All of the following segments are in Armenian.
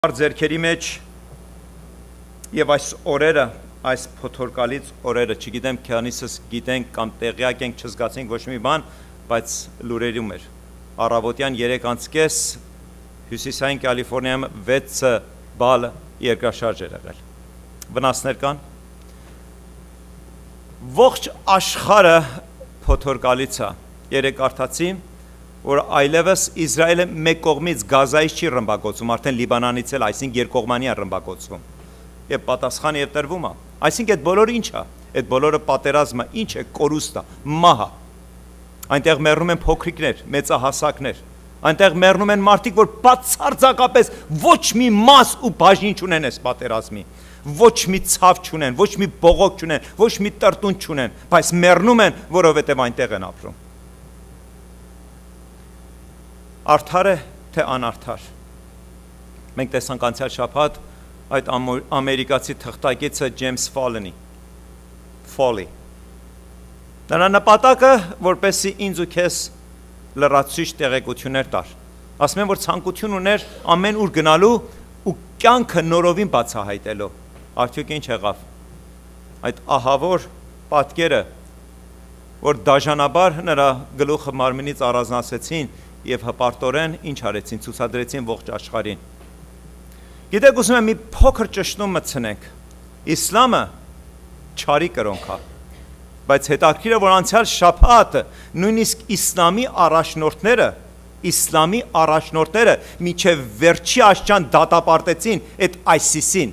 Ձերքերի մեջ եւ այս օրերը, այս փոթորկալից օրերը, չգիտեմ քանիսս գիտենք կամ տեղյակ ենք, չզգացենք ոչ մի բան, բայց լուրերում էր։ Առավոտյան 3:30 հյուսիսային Կալիֆոռնիայում 6 բալ երկրաշարժ էր եղել։ Վնասներ կան։ Ողջ աշխարհը փոթորկալից է։ Երեք արդացի որ այլևս Իսրայելը մեկ կողմից Գազայից չի ռմբակոծում, արդեն Լիբանանից էլ, այսինքն երկկողմանի է ռմբակոծում։ Եվ պատասխանը եւ տրվում է։ Այսինքն այդ բոլորը ինչ է։ Այդ բոլորը պատերազմը ինչ է, կորուստ է, մահ է։ Այնտեղ մեռնում են փոքրիկներ, մեծահասակներ։ Այնտեղ մեռնում են մարդիկ, որ բացարձակապես ոչ մի մաս ու բաժին չունեն այս պատերազմի։ Ոչ մի ցավ չունեն, ոչ մի բողոք չունեն, ոչ մի տրտուն չունեն, բայց մեռնում են, որովհետեւ այնտեղ են ապրում։ Արդար է, թե անարդար։ Մենք տեսանք անցյալ շաբաթ այդ ամերիկացի թղթակիցը Ջեյմս Ֆոլի։ Դրա նպատակը, որպեսզի ինձ ու քեզ լրացուցիչ տեղեկություններ տար։ Ասում են, որ ցանկություն ուներ ամեն ուր գնալու ու կյանքը նորովին բացահայտելու։ Արդյոք ինչ եղավ։ Այդ ահավոր պատկերը, որ դաժանաբար նրա գլուխը մարմինից առանձնացեցին եւ հպարտորեն ինչ արեցին, ցուցադրեցին ողջ աշխարհին։ Գիտեք, ուզում եմ մի փոքր ճշտում մտցնենք։ Իսլամը չարի կրոնք է, բայց հետաքրքիր է, որ անցյալ շաբաթ նույնիսկ իսլամի առաջնորդները մինչև վերջի աշճան դատապարտեցին այդ ISIS-ին։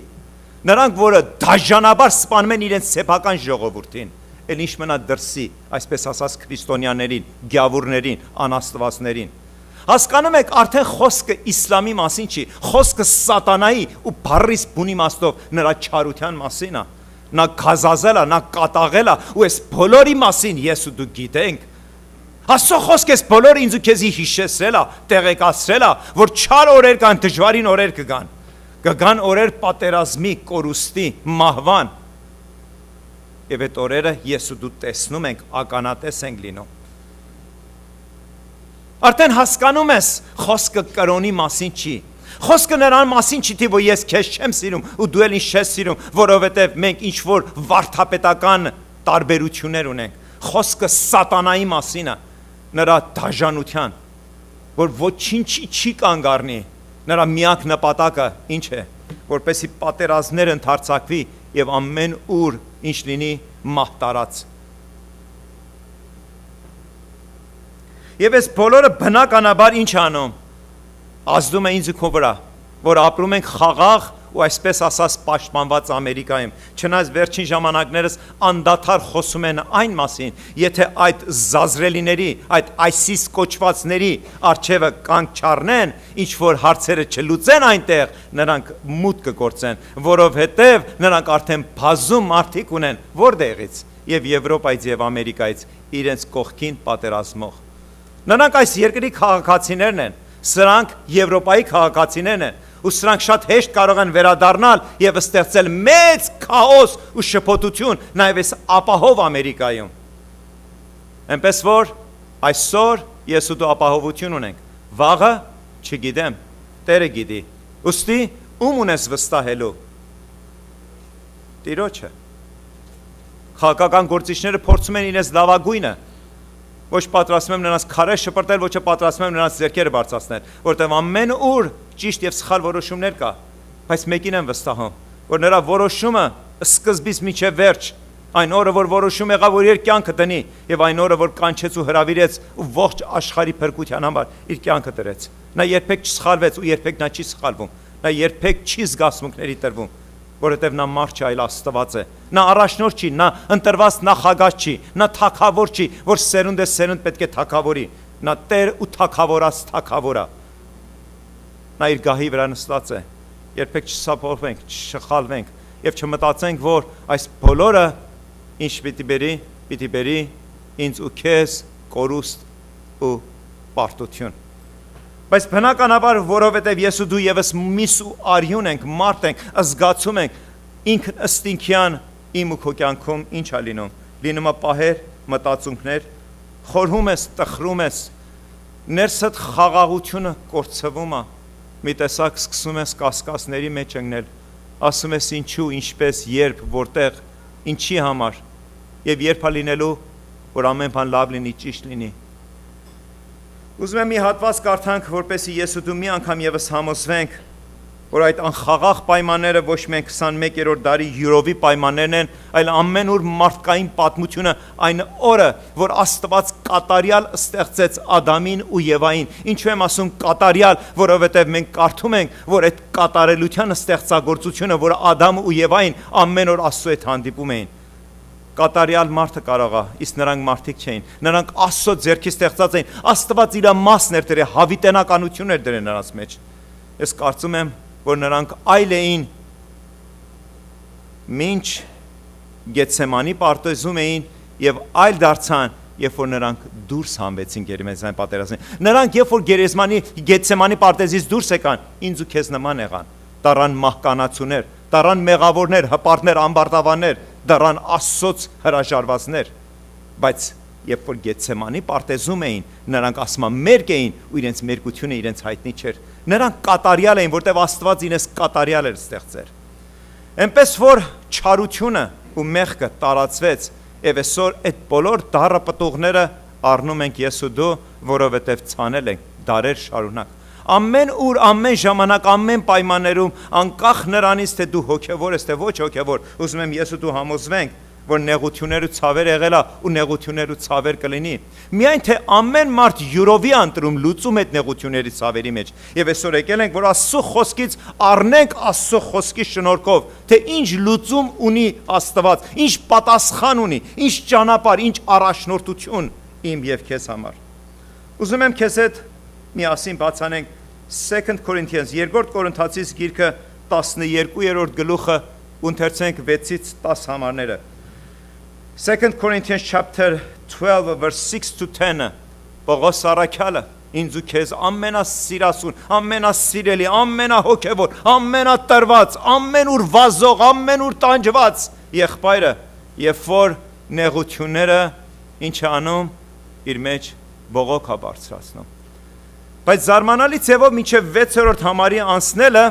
Նրանք, որը դաժանաբար սպանում են իրենց սեփական ժողովրդին, էլ ինչ մնա դրսի, այսպես ասած քրիստոնյաներին, գյավուրներին, անաստվածներին։ Հասկանում եք, արդեն խոսքը իսլամի մասին չի, խոսքը սատանայի ու բառիս բուն իմաստով նրա չարության մասին է։ Նա գազազել է, նա կատաղել է, ու այս բոլորի մասին ես ու դու գիտենք։ Աստծո խոսքը այս բոլորը ինձ ու քեզի հիշեցրել է, տեղեկացրել է, որ չար օրեր կան, դժվարին օրեր կգան։ Կգան օրեր պատերազմի, կորուստի, մահվան։ Եվ այդ օրերը ես ու դու տեսնում ենք, ականատես ենք լինում։ Արդեն հասկանում ես, խոսքը կրոնի մասին չի։ Խոսքը նրան մասին չի, որ ես քեզ չեմ սիրում ու դու էլ ինձ չես սիրում, որովհետև մենք ինչ որ վարդապետական տարբերություններ ունենք։ Խոսքը սատանայի մասին է, նրա դաժանության, որ ոչինչ չի կանգ առնի։ Նրա միակ նպատակը ինչ է, որպեսզի պատերազմներ ընդարձակվի եւ ամեն ուր ինչ լինի մահ տարած։ Եվ այս բոլորը բնականաբար ինչ անում, ազդում է ինձ ու քո վրա, որ ապրում ենք խաղաղ ու այսպես ասած պաշտպանված Ամերիկայում։ Չնայած վերջին ժամանակներս անդադար խոսում են այն մասին, եթե այդ զազրելիների, այդ ISIS կոչվածների արչևը կանգ չառնեն, ինչ որ հարցերը չլուծեն այնտեղ, նրանք մուտք կգործեն, որովհետև նրանք արդեն բազում մարդիկ ունեն, որտեղից եւ Եվրոպայից եւ Ամերիկայից իրենց կողքին պատերազմող։ Նրանք այս երկրի քաղաքացիներն են, սրանք Եվրոպայի քաղաքացիներն են, ու սրանք շատ հեշտ կարող են վերադառնալ եւ ստեղծել մեծ քաոս ու շփոթություն նաեւ այս ապահով Ամերիկայում։ Այնպես որ այսօր ես ու դու ապահովություն ունենք, վաղը չգիտեմ, Տերը գիտի։ Ուստի ում ունես վստահելու։ Տիրոջը։ Քաղաքական գործիչները փորձում են իրենց լավագույնը, ոչ պատրաստում եմ նրանց քարե շպրտել, ոչ պատրաստում եմ նրանց ձեռքերը բարձրացնել, որտեղ ամեն ուր ճիշտ եւ սխալ որոշումներ կա, բայց մեկին եմ վստահում, որ նրա որոշումը սկզբից մինչև վերջ, այն օրը որ որոշում եղավ, որ իր կյանքը տնի, եւ այն օրը որ կանչեց ու հրավիրեց ու ողջ աշխարհի փրկության համար իր կյանքը դրեց։ Նա երբեք չսխալվեց ու երբեք նա չի սխալվում։ Նա երբեք չի զգացմունքների տրվում, որովհետև նա մարդ չի, այլ Աստված է։ Նա առաջնորդ չի, նա ընտրված նախագահ չի, նա թագավոր չի, որ սերունդ է սերունդ պետք է թագավորի։ Նա Տեր ու թագավորած թագավոր է։ Նա իր գահի վրա նստած է։ Երբեք չսափորվենք, չխալվենք եւ չմտածենք, որ այս բոլորը ինչ պիտի բերի ինձ ու քեզ կորուստ ու պարտություն։ Բայց բնականաբար, որովհետև ես ու դու եւս միս ու արյուն ենք, մարդ ենք, զգացում ենք, ինքն ըստինքյան իմ ու քո կյանքում ինչ է լինում։ Լինում է պահեր, մտածումներ, խորհում ես, տխրում ես, ներսդ խաղաղությունը կորցվում է, մի տեսակ սկսում ես կասկածների մեջ ընկնել, ասում ես ինչու, ինչպես, երբ, որտեղ, ինչի համար, եւ երբ է լինելու, որ ամեն բան լավ լինի, ճիշտ լինի։ Ուզում եմ մի հատված կարդանք, որպեսզի ես ու դու մի անգամ եւս համոզվենք, որ այդ անխաղաղ պայմանները ոչ միայն 21-րդ դարի յուրովի պայմաններն են, այլ ամենուր մարդկային պատմությունը այն օրը, որ Աստված կատարյալ ստեղծեց Ադամին ու Եվային։ Ինչու եմ ասում կատարյալ, որովհետև մենք կարդում ենք, որ այդ կատարելության ստեղծագործությունը, որ Ադամը ու Եվային ամեն օր Աստծո հետ հանդիպում էին, կատարյալ մարդը կարող է, իսկ նրանք մարդիկ չէին։ Նրանք Աստծո ձեռքից ստեղծած էին։ Աստված իր մասն էր դրել, հավիտենականություն էր դրել նրանց մեջ։ Ես կարծում եմ, որ նրանք այլ էին, մինչ Գեթսեմանի պարտեզում էին եւ այլ դարձան, երբ որ նրանք դուրս հանվեցին Գերեզմանի պատերազմին։ Նրանք երբ որ Գեթսեմանի պարտեզից դուրս եկան, ինձ ու քեզ նման եղան։ Դառան մահկանացուներ, դառան մեղավորներ, հպարտներ, ամբարտավաններ, դառան Աստծոց հրաժարվածներ, բայց երբ որ Գեթսեմանի պարտեզում էին, նրանք ասմամերկ էին ու իրենց մերկությունը իրենց հայտնի չէր։ Նրանք կատարյալ էին, որտեղ Աստված իրենց կատարյալ էր ստեղծել։ Էնպես որ չարությունը ու մեղքը տարածվեց, եւ այսօր այդ բոլոր դառը պտուղները առնում ենք ես ու դու, որովհետեւ ցանել ենք դարեր շարունակ։ Ամեն ուր, ամեն ժամանակ, ամեն պայմաններում, անկախ նրանից, թե դու հոգևոր ես, թե ոչ հոգևոր, ուզում եմ ես ու դու համոզվենք, որ նեղություններ ու ցավեր եղել է ու նեղություններ ու ցավեր կլինի։ Միայն թե ամեն մարդ յուրովի անտրում լուծում այդ նեղությունների ցավերի մեջ։ Եվ այսօր եկել ենք, որ Աստծո խոսքից առնենք Աստծո խոսքի շնորհքով, թե ինչ լուծում ունի Աստված, ինչ պատասխան ունի, ինչ ճանապարհ, ինչ առաջնորդություն իմ եւ քեզ համար։ Ուզում եմ քեզ հետ միասին բացանենք 2 Corinthians, 2 Կորինթացիս գիրքը 12-րդ գլուխը ունթերցենք 6-ից 10 համարները։ 2 Corinthians chapter 12 verse 6 to 10 Պողոս առաքյալը ինձ ու քեզ ամենասիրասուն, ամենասիրելի, ամենահոգևոր, ամենատրված, ամենուր վազող, ամենուր տանջված եղբայրը, երբ որ նեղությունները ինչ է անում, իր մեջ բողոք է բարձրացնում։ Բայց զարմանալի ձևով մինչև 6-րդ համարի անցնելը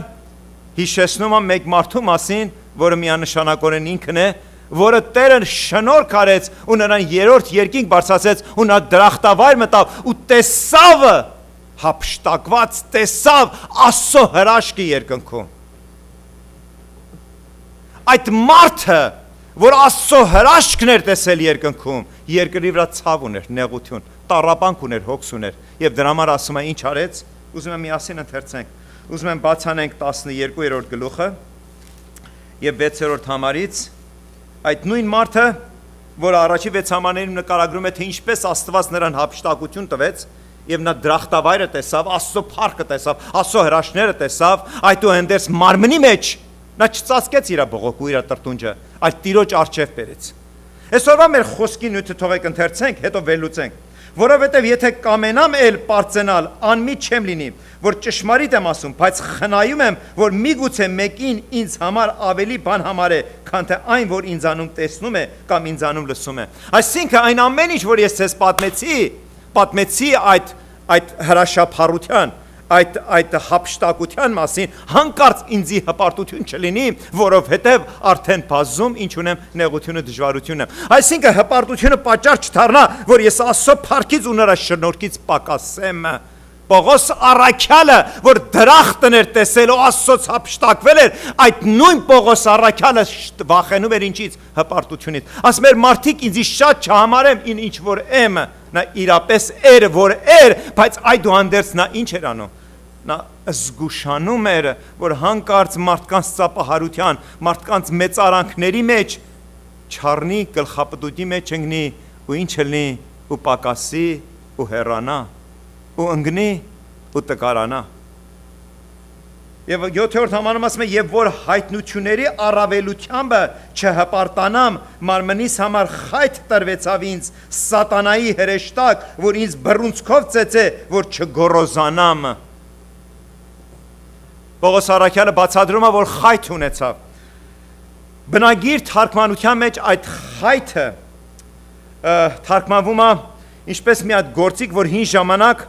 հիշեցնում է մեկ մարդու մասին, որը միանշանակորեն ինքն է, որը Տերը շնորհք արեց ու նրան երրորդ երկինք բարձրացրեց ու նա դրախտավայր մտավ ու տեսավ հափշտակված, տեսավ Աստծո հրաշքի երկնքում։ Այդ մարդը, որ Աստծո հրաշքն էր տեսել երկնքում, երկրի վրա ցավ ուներ, նեղություն, տառապանք ուներ, հոգս ուներ, եւ դրա համար ասում է ինչ արեց, ուզում եմ միասին ընթերցենք, ուզում եմ բացանենք 12-րդ գլուխը եւ 6-րդ համարից, այդ նույն մարդը, որ առաջի 6 համարներում նկարագրում է, թե ինչպես Աստված նրան հափշտակություն տվեց, եւ նա դրախտավայրը տեսավ, Աստծո փառքը տեսավ, Աստծո հրաշքները տեսավ, այդուհանդերձ մարմնի մեջ նա չծածկեց իր բողոք ու իր տրտունջը, այլ Տիրոջ առջև բերեց։ Այսօրվա մեր խոսքի նյութը թողեք ընթերցենք, հետո վերլուծենք, որովհետև եթե կամենամ էլ պարծենալ, անմիջ չեմ լինի, որ ճշմարիտ եմ ասում, բայց խնայում եմ, որ միգուցե մեկին ինձ համար ավելի բան համարե, քան թե այն, որ ինձանում տեսնում է կամ ինձանում լսում է։ Այսինքն այն ամեն ինչ, որ ես ձեզ պատմեցի այդ հրաշափառության, այդ հափշտակության մասին, հանկարծ ինձի հպարտություն չլինի, որովհետև արդեն բազում ինչ ունեմ, նեղությունը, դժվարությունն եմ։ Այսինքն հպարտությունը պատճառ չդառնա, որ ես Աստծո փառքից ու նրա շնորհքից պակասեմ։ Պողոս առաքյալը, որ դրախտն էր տեսել ու Աստծոց հափշտակվել էր, այդ նույն Պողոս առաքյալը վախենում էր ինչից, հպարտությունից։ Ասում էր մարդիկ ինձ շատ չհամարեմ, ինչ որ եմ, նա իրապես էր, որ էր, բայց այդուհանդերձ նա ինչ էր անում։ Նա զգուշանում էր, որ հանկարծ մարդկանց ծափահարության, մարդկանց մեծարանքների մեջ չառնի, գլխապտուտի մեջ ընկնի ու ինչ լինի, ու պակասի ու հեռանա ու ընկնի ու տկարանա։ Եվ 7-րդ համարում ասում է, եւ որ հայտնությունների առավելությամբ չհպարտանամ, մարմնիս համար խայթ տրվեցավ ինձ սատանայի հրեշտակ, որ ինձ բռունցքով ծեծե, որ չգոռոզանամ։ Պողոս առաքյալը բացատրում է, որ խայթ ունեցավ։ Բնագիր թարգմանության մեջ այդ խայթը թարգմանվում է ինչպես մի հատ գործիք, որ հին ժամանակ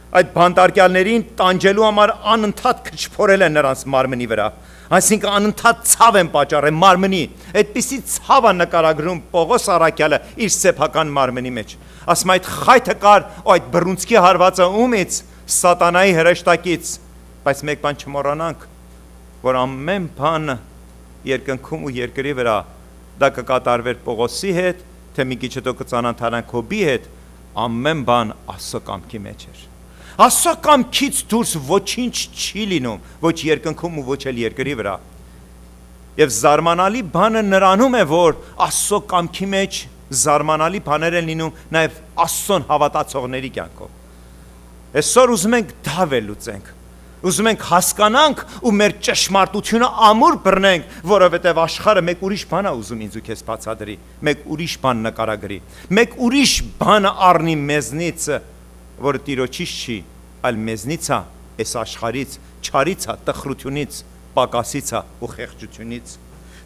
այդ բանտարկյալներին տանջելու համար անընդհատ քչփորել են նրանց մարմնի վրա, այսինքն անընդհատ ցավ են պատճառել մարմնի, այդպիսի ցավ է նկարագրում Պողոս առաքյալը իր սեփական մարմնի մեջ, ասում այդ խայթը կար, այդ բռունցքի հարվածը ումից, սատանայի հրեշտակից, բայց մեկ բան չմոռանանք, որ ամեն բան երկնքում ու երկրի վրա դա կկատարվեր Պողոսի հետ, թե մի քիչ հետո կծանոթանանք Հոբի հետ, ամեն բան Աստծո կամքի մեջ էր։ Աստծո կամքից դուրս ոչինչ չի լինում, ոչ երկնքում ու ոչ էլ երկրի վրա։ Եվ զարմանալի բանը նրանում է, որ Աստծո կամքի մեջ զարմանալի բաներ են լինում նաև Աստծուն հավատացողների կյանքով։ Այսօր ուզում ենք դա վերլուծենք, ուզում ենք հասկանանք ու մեր ճշմարտությունը ամուր բռնենք, որովհետև աշխարհը մեկ ուրիշ բան է ուզում ինձ ու քեզ բացատրի, մեկ ուրիշ բան նկարագրի, մեկ ուրիշ բան առնի մեզնից, որը Տիրոջից չի, այլ մեզնից է, այս աշխարհից, չարից է, տխրությունից, պակասից է ու խեղճությունից։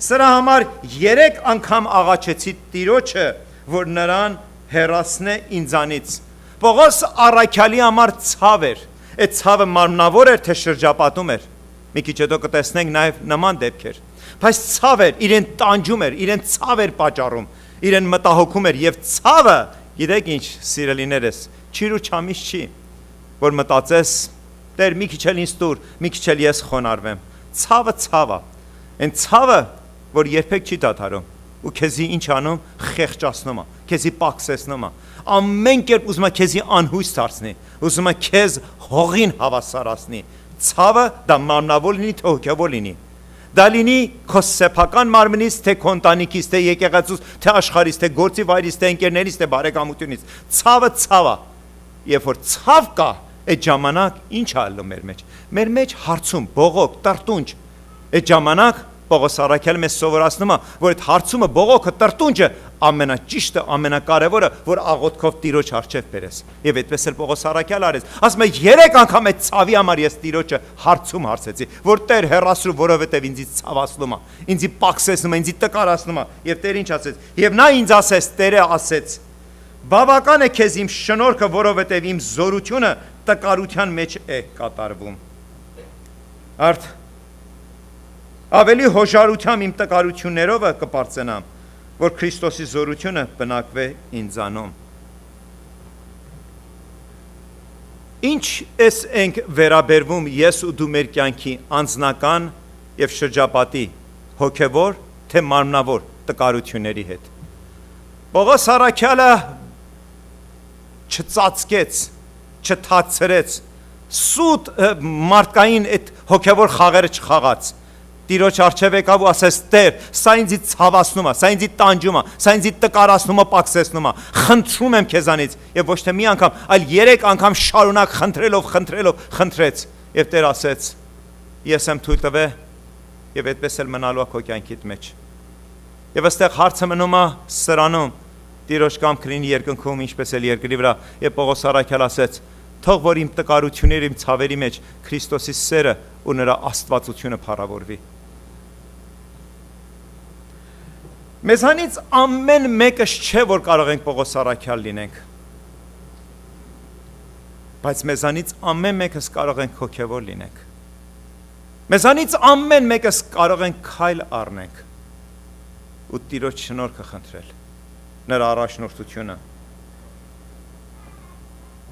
Սրա համար 3 անգամ աղաչեցի Տիրոջը, որ նրան հեռացնե ինձանից։ Պողոս առաքյալի համար ցավ էր, այդ ցավը մարմնավոր էր, թե շրջապատում էր։ Մի քիչ հետո կտեսնենք նաև նման դեպքեր։ Բայց ցավ էր, իրեն տանջում էր, իրեն ցավ էր պատճառում, իրեն մտահոգում էր եւ ցավը, գիտեք ինչ, սիրելիներս, չիր ու չամիս չի, որ մտածես, Տեր մի քիչ էլ ինձ տուր, մի քիչ էլ ես խոնարհվեմ։ Ցավը ցավ է։ Այն ցավը, որ երբեք չի դադարում, ու քեզի ինչ անում, խեղճացնում է, քեզի պակսեցնում է, ամեն կերպ ուզում է քեզի անհույս դարձնի, ուզում է քեզ հողին հավասարացնի։ Ցավը դա մարմնավոր լինի, թե հոգևոր լինի։ Դա լինի քո սեփական մարմնից, թե քո ընտանիքից, թե եկեղեցուց, թե աշխարհից, թե գործի վայրից, թե ընկերներից, թե բարեկամությունից։ Ցավը ցավ է։ Երբ որ ցավ կա, այդ ժամանակ ինչ է ալում մեր մեջ։ Մեր մեջ հարցում, բողոք, տրտունջ։ Այդ ժամանակ Պողոս առաքյալը մեզ սովորացնում է, որ այդ հարցումը, բողոքը, տրտունջը ամենաճիշտը, ամենակարևորը, որ աղոթքով Տիրոջ առջև բերես։ Եվ այդպես էլ Պողոս առաքյալը արեց։ Ասում է 3 անգամ այդ ցավի համար ես Տիրոջը հարցում հարցեցի, որ Տեր հեռացրու, որովհետև ինձից ցավացնում է, ինձի պակսեցնում է, ինձի տկարացնում է։ Եվ Տեր ինչ ասեց։ Եվ նա ինձ ասեց, Տերը ասեց. բավական է քեզ իմ շնորհքը, որովհետև իմ զորությունը տկարության մեջ է կատարվում։ Արդ ավելի հոժարությամբ իմ տկարություններով կպարծենամ, որ Քրիստոսի զորությունը բնակվե ինձանում։ Ինչ ես ենք վերաբերվում ես ու դու մեր կյանքի անձնական եւ շրջապատի հոգևոր թե մարմնավոր տկարությունների հետ։ Պողոս առաքյալը չծածկեց, չթացրեց, սուտ մարդկային այդ հոգևոր խաղերը չխաղաց։ Տիրոջ առջև եկավ ու ասեց. Տեր, սա ինձի ցավացնում է, սա ինձի տանջում է, սա ինձի տկարացնում է, պակսեցնում է։ Խնդրում եմ քեզանից, եւ ոչ թե մի անգամ, այլ 3 անգամ շարունակ խնդրելով խնդրեց։ Եվ Տեր ասեց. ես եմ թույլ տվել եւ այդպես էլ մնալու է քո կյանքիդ մեջ։ Եվ այստեղ հարցը մնում է սրանում, Տիրոջ կամքը լինի երկնքում, ինչպես էլ երկրի վրա։ Եվ Պողոս առաքյալ ասեց. թող որ իմ տկարությունների, իմ ցավերի մեջ Քրիստոսի սերը ու նրա աստվածությունը փառավորվի։ Մեզանից ամեն մեկս չէ, որ կարող ենք Պողոս առաքյալ լինենք, բայց մեզանից ամեն մեկս կարող ենք հոգևոր լինենք։ Մեզանից ամեն մեկս կարող ենք քայլ առնենք ու Տիրոջ շնորհքը խնդրել, նրա առաջնորդությունը։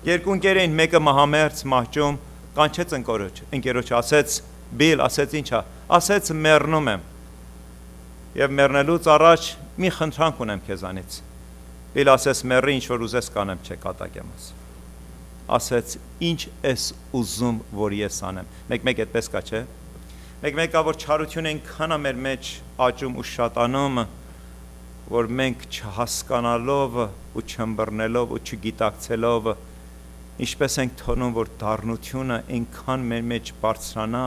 Երկու ընկեր էին, մեկը մահամերձ մահճում, կանչեց ընկերոջ, ասեց. Բիլ, ասեց ինչա, ասեց մեռնում եմ։ Եվ մեռնելուց առաջ մի խնդրանք ունեմ քեզանից։ Բիլ ասեց մեռի, ինչ որ ուզես կանեմ, չէ, կատակեմ աս։ Ասեց ինչ ես ուզում, որ ես անեմ։ Մեկ այդպես կա, չէ։ Մեկ կա, որ չարությունը այնքան է մեր մեջ աճում ու շատանում, որ մենք չհասկանալով ու չըմբռնելով ու չգիտակցելով ինչպես ենք թողնում, որ դառնությունը այնքան մեր մեջ բարձրանա,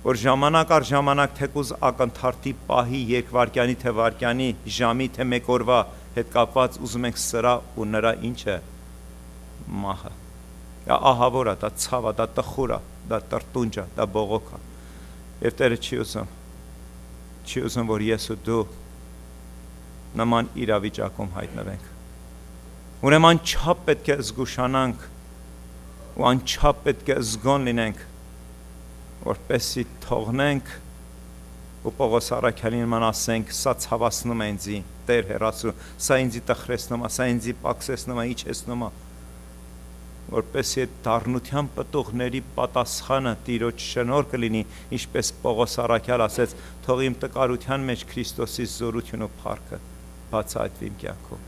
որ ժամանակ առ ժամանակ թեկուզ ակնթարթի պահի, երկվայրկյանի թե վայրկյանի, ժամի թե մեկ օրվա հետ կապված ուզում ենք սրա ու նրա ինչը մահը։ Դա ահավոր է, դա ցավ է, դա տխուր է, դա տրտունջ է, դա բողոք է։ Եվ Տերը չի ուզում, որ ես ու դու նման իրավիճակում հայտնվենք։ Ուրեմն չափ պետք է զգուշանանք ու անչափ պետք է զգոն լինենք, որպեսզի թողնենք ու Պողոս առաքյալին նման ասենք, սա ցավացնում է ինձի, Տեր հեռացու, սա ինձի տխրեցնում է, սա ինձի պակսեցնում է, իջեցնում է, որպեսզի այդ դառնության պտուղների պատասխանը Տիրոջ շնորհքը լինի, ինչպես Պողոս առաքյալ ասեց, թող իմ տկարության մեջ Քրիստոսի զորությունը ու փառքը բացահայտվի իմ կյանքում։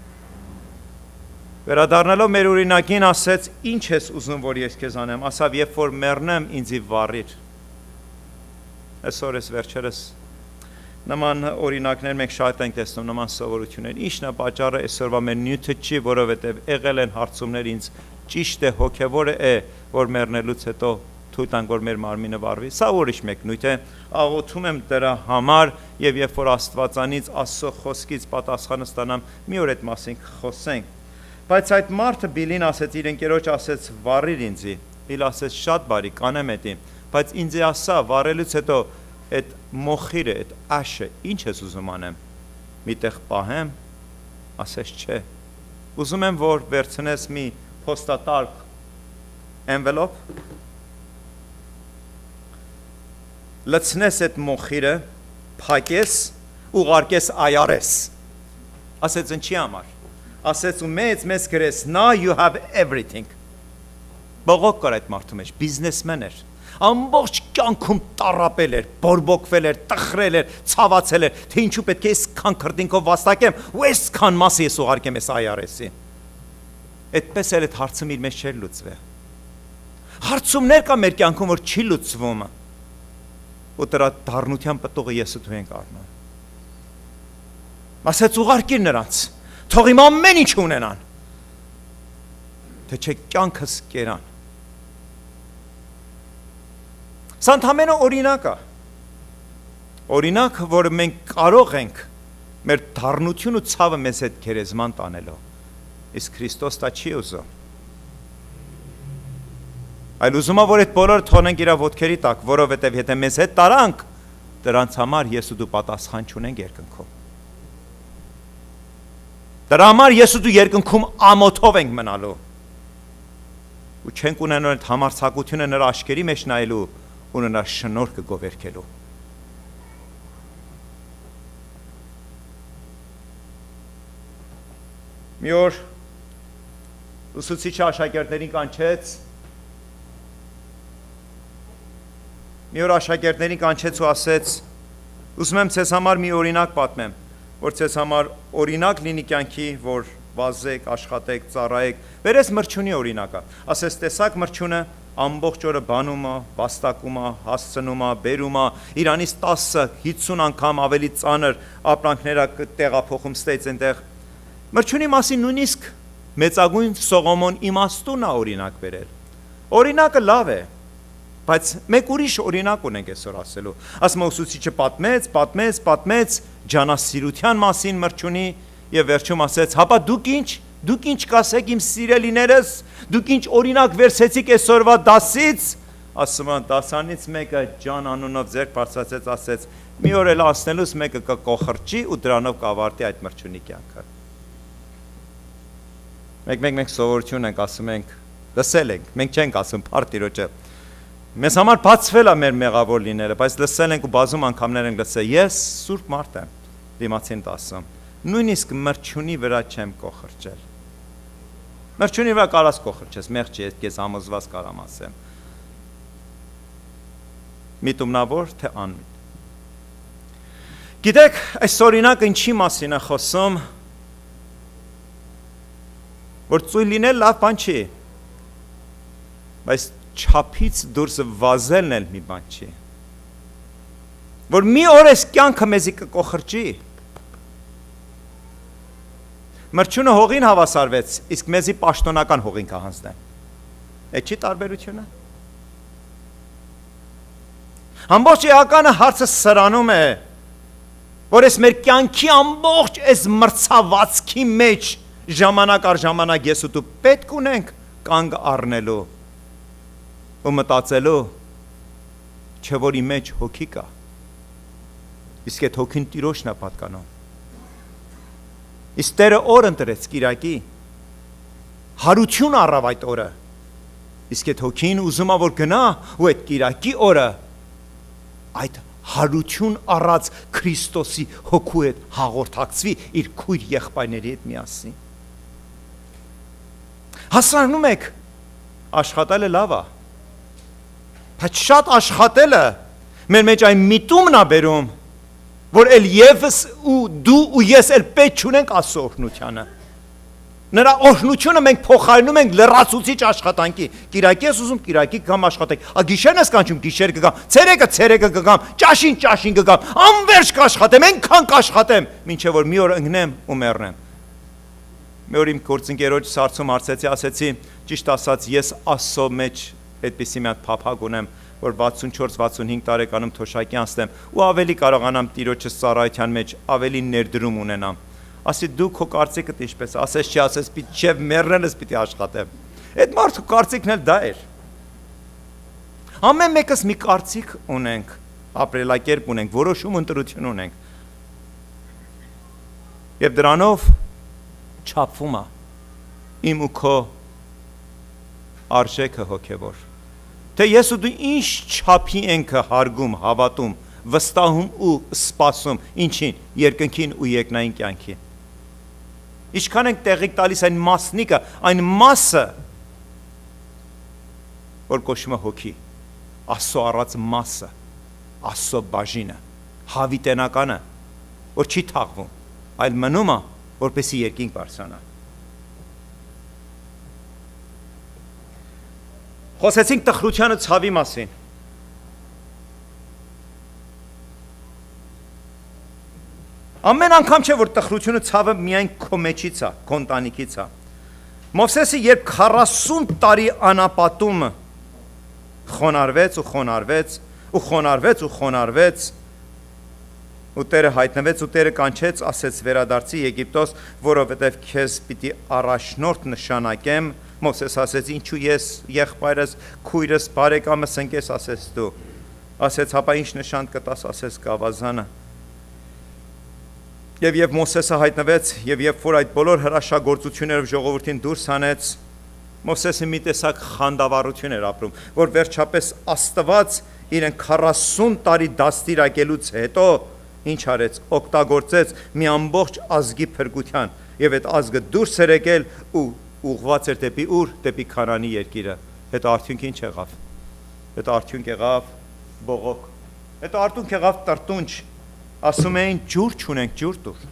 Վերադառնալով մեր օրինակին ասեց, ինչ ես ուզում, որ ես քեզ անեմ, ասավ, երբ որ մեռնեմ, ինձի վառիր։ Այսօր ես վերջերս նման օրինակներ մենք շատ ենք տեսնում, նման սովորություններ։ Ինչն է պատճառը այսօրվա մեր նյութը չի, որովհետև եղել են հարցումներ ինձ ճիշտ է, հոգևորը է, որ մեռնելուց հետո թույլ տանք, որ մեր մարմինը վառվի։ Սա ուրիշ մեկ նյութ է, աղոթում եմ դրա համար եւ երբ որ Աստվածանից Աստծո խոսքից պատասխանը ստանամ, մի օր այդ մասին խոսենք։ Բայց այդ մարդը Բիլին ասեց, իր ընկերոջ ասեց, վառիր ինձի։ Բիլ ասեց, շատ բարի, կանեմ էդի, բայց ինձ ասա, վառելուց հետո այդ մոխիրը, այդ աշը, ինչ ես ուզում անեմ։ Միտեղ պահեմ, ասեց չէ։ Ուզում եմ, որ վերցնես մի փոստատարկ envelope, լցնես այդ մոխիրը, փակես, ուղարկես IRS։ Ասեց ինչի համար։ Ասեց ու մեծ գրես, now you have everything։ Բողոք կար այդ մարդու մեջ, բիզնեսմեն էր, ամբողջ կյանքում տառապել էր, բորբոքվել էր, տխրել էր, ցավացել էր, թե ինչու պետք է այսքան քրտինքով վաստակեմ, ու այսքան մասի ես ուղարկեմ այս IRS-ի։ Այդպես էլ այդ հարցում իր մեջ չէր լուծվի։ Հարցումներ կա մեր կյանքում, որ չի լուծվում, ու դրա դառնության պտուղը ես ու դու ենք առնում։ Ասեց ուղարկիր նրանց, թող իմ ամեն ինչ ունենան, թե չէ կյանքս կերան։ Սա ընդամենը օրինակ է, օրինակ, որ մենք կարող ենք մեր դառնություն ու ցավը մեզ հետ գերեզման տանելու, իսկ Քրիստոս դա չի ուզում։ Այլ ուզում է, որ այդ բոլորը թողնենք իր ոտքերի տակ, որովհետև եթե մեզ հետ տարանք, դրանց համար ես ու դու պատասխան չունենք երկնքում։ Դրա համար ես ու դու երկնքում ամոթով ենք մնալու։ Ու չենք ունենալ այդ համարձակությունը նրա աչքերի մեջ նայելու ու նրա շնորհքը գովերքելու։ Մի օր ուսուցիչը աշակերտներին կանչեց ու ասեց, ուզում եմ ձեզ համար մի օրինակ պատմեմ, որ ձեզ համար օրինակ լինի կյանքի, որ վազեք, աշխատեք, ծառայեք, վերես մրջյունի օրինակը, ասես տեսակ մրջյունը ամբողջ օրը բանում է, վաստակում է, հասցնում է, բերում է, իրանից 10-50 անգամ ավելի ծանր ապրանքներ տեղափոխում ստեյց այնտեղ։ Մրջյունի մասին նույնիսկ մեծագույն Սողոմոն իմաստուն է օրինակ բերել։ Օրինակը լավ է, բայց մեկ ուրիշ օրինակ ունենք այսօր ասելու։ Ասում է ուսուցիչը պատմեց ջանասիրության մասին մրջյունի եւ վերջում ասեց, հապա դուք ինչ կասեք իմ սիրելիներս, դուք ինչ օրինակ վերցեցիք այսօրվա դասից, ասում է դասանից մեկը ջան անունով ձեռք բարձրացեց, ասեց, մի օր էլ ասնելուց մեկը կկոխրճի ու դրանով կավարտի այդ մրջյունի կյանքը։ Մեկ սովորություն ենք ասում ենք, լսել ենք, մենք չենք ասում Փառտիրոջը։ Մեզ համար բացվել է մեր մեղավոր լինելը, բայց լսել ենք ու բազում անգամներ ենք լսել, ես սուրբ մարդ եմ, դիմացին ասում, նույնիսկ մրջյունի վրա չեմ կոխրճել։ Մրջյունի վրա կարաս կոխրճես, մեղջ է, ես համոզված կարամ ասեմ։ Միտումնավոր, թե անմիտ։ Գիտեք, այս օրինակը ինչի մասին է խոսում, որ ծույլ լինել լավ բան չի, բայց չափից դուրս վազելն էլ մի բան չի, որ մի օր այս կյանքը մեզի կկոխրճի, մրջյունը հողին հավասարվեց, իսկ մեզի պաշտոնական հողին կհանձնեն, այդ չի տարբերությունը։ Ամբողջ էականը հարցը սրանում է, որ այս մեր կյանքի ամբողջ այս մրցավացքի մեջ ժամանակ առ ժամանակ ես ու դու պետք ունենք կանգ առնելու ու մտածելու, չէ որ իմ մեջ հոգի կա, իսկ այդ հոգին Տիրոջն է պատկանում։ Իսկ Տերը օր ընտրեց Կիրակի, հարություն առավ այդ օրը, Իսկ այդ հոգին ուզում է որ գնա ու այդ կիրակի օրը այդ հարություն առած Քրիստոսի հոգու հետ հաղորդակցվի իր քույր եղբայրների հետ միասին։ Հասարանում եք աշխատելը լավ է, բայց շատ աշխատելը մեր մեջ այն միտումն է բերում, որ էլ եւս ու դու ու ես էլ պետք չունենք Աստծո օրհնությանը։ Նրա օրհնությունը մենք փոխարինում ենք լրացուցիչ աշխատանքի։ Կիրակի ես ուզում կիրակի կգամ աշխատեք, գիշերն ես կանչում գիշեր կգամ, ցերեկը կգամ, ճաշին կգամ, անverջ կաշխատեմ, այնքան կաշխատեմ, մինչև որ մի օր ընկնեմ ու մեռնեմ։ Մի օր իմ գործընկերոջ սարսում հարցեցի, ասեցի, ճիշտ ասած, ես Աստծո մեջ այդպիսի մի հատ փափագ ունեմ, որ 64-65 տարեկանում թոշակի անցնեմ ու ավելի կարողանամ Տիրոջս ծառայության մեջ ավելի ներդրում ունենամ։ Ասի դու քո կարծիքդ ինչպես, ասես չի, ասես պիտի չէ մեռնելս պիտի աշխատեմ։ Այդ մարդու կարծիքն էլ դա էր։ Ամեն մեկս մի կարծիք ունենք, ապրելակերպ ունենք, որոշում ընտրություն ունենք։ Եվ դրանով չափվում է իմ ու քո արժեքը հոգևոր։ Թե ես ու դու ինչ չափի ենք հարգում, հավատում, վստահում ու սպասում, ինչին, երկնքին ու երկնային կյանքին։ Ինչքան ենք տեղիք տալիս այն մասնիկը, այն մասը, որ կոչվում է հոգի, Աստծո առած մասը, Աստծո բաժինը, հավիտենականը, որ չի թաղվում, այլ մնում է, որպեսզի երկինք բարձրանա։ Խոսեցինք տխրությանը ցավի մասին։ Ամեն անգամ չէ որ տխրությունը ցավը միայն քո մեջից է, քո ընտանիքից է։ Մովսեսը երբ 40 տարի անապատում խոնարհվեց ու Տերը հայտնվեց ու Տերը կանչեց, ասեց վերադարձի Եգիպտոս, որովհետև քեզ պիտի առաջնորդ նշանակեմ։ Մովսես ասեց, ինչու ես եղբայրս, քույրս, բարեկամս ընկես, ասեց դու։ Ասեց, հապա ինչ նշան կտաս, ասեց գավազանը։ Եվ Մովսեսը հայտնվեց, եւ երբ որ այդ բոլոր հրաշագործություններով ժողովրդին դուրս հանեց, Մովսեսը մի տեսակ խանդավառություն էր ապրում, որ վերջապես Աստված իրեն 40 տարի դաստիարակելուց հետո ինչ արեց, օգտագործեց մի ամբողջ ազգի փրկության, եւ այդ ազգը դուրս էր եկել ու ուղղված էր դեպի ուր, դեպի Քանանի երկիրը։ Հետո արդյունքը ինչ եղավ։ Հետո արդյունք եղավ բողոք։ Հետո արդյունք եղավ տրտունջ։ Ասում էին ջուր չունենք, ջուր տուր։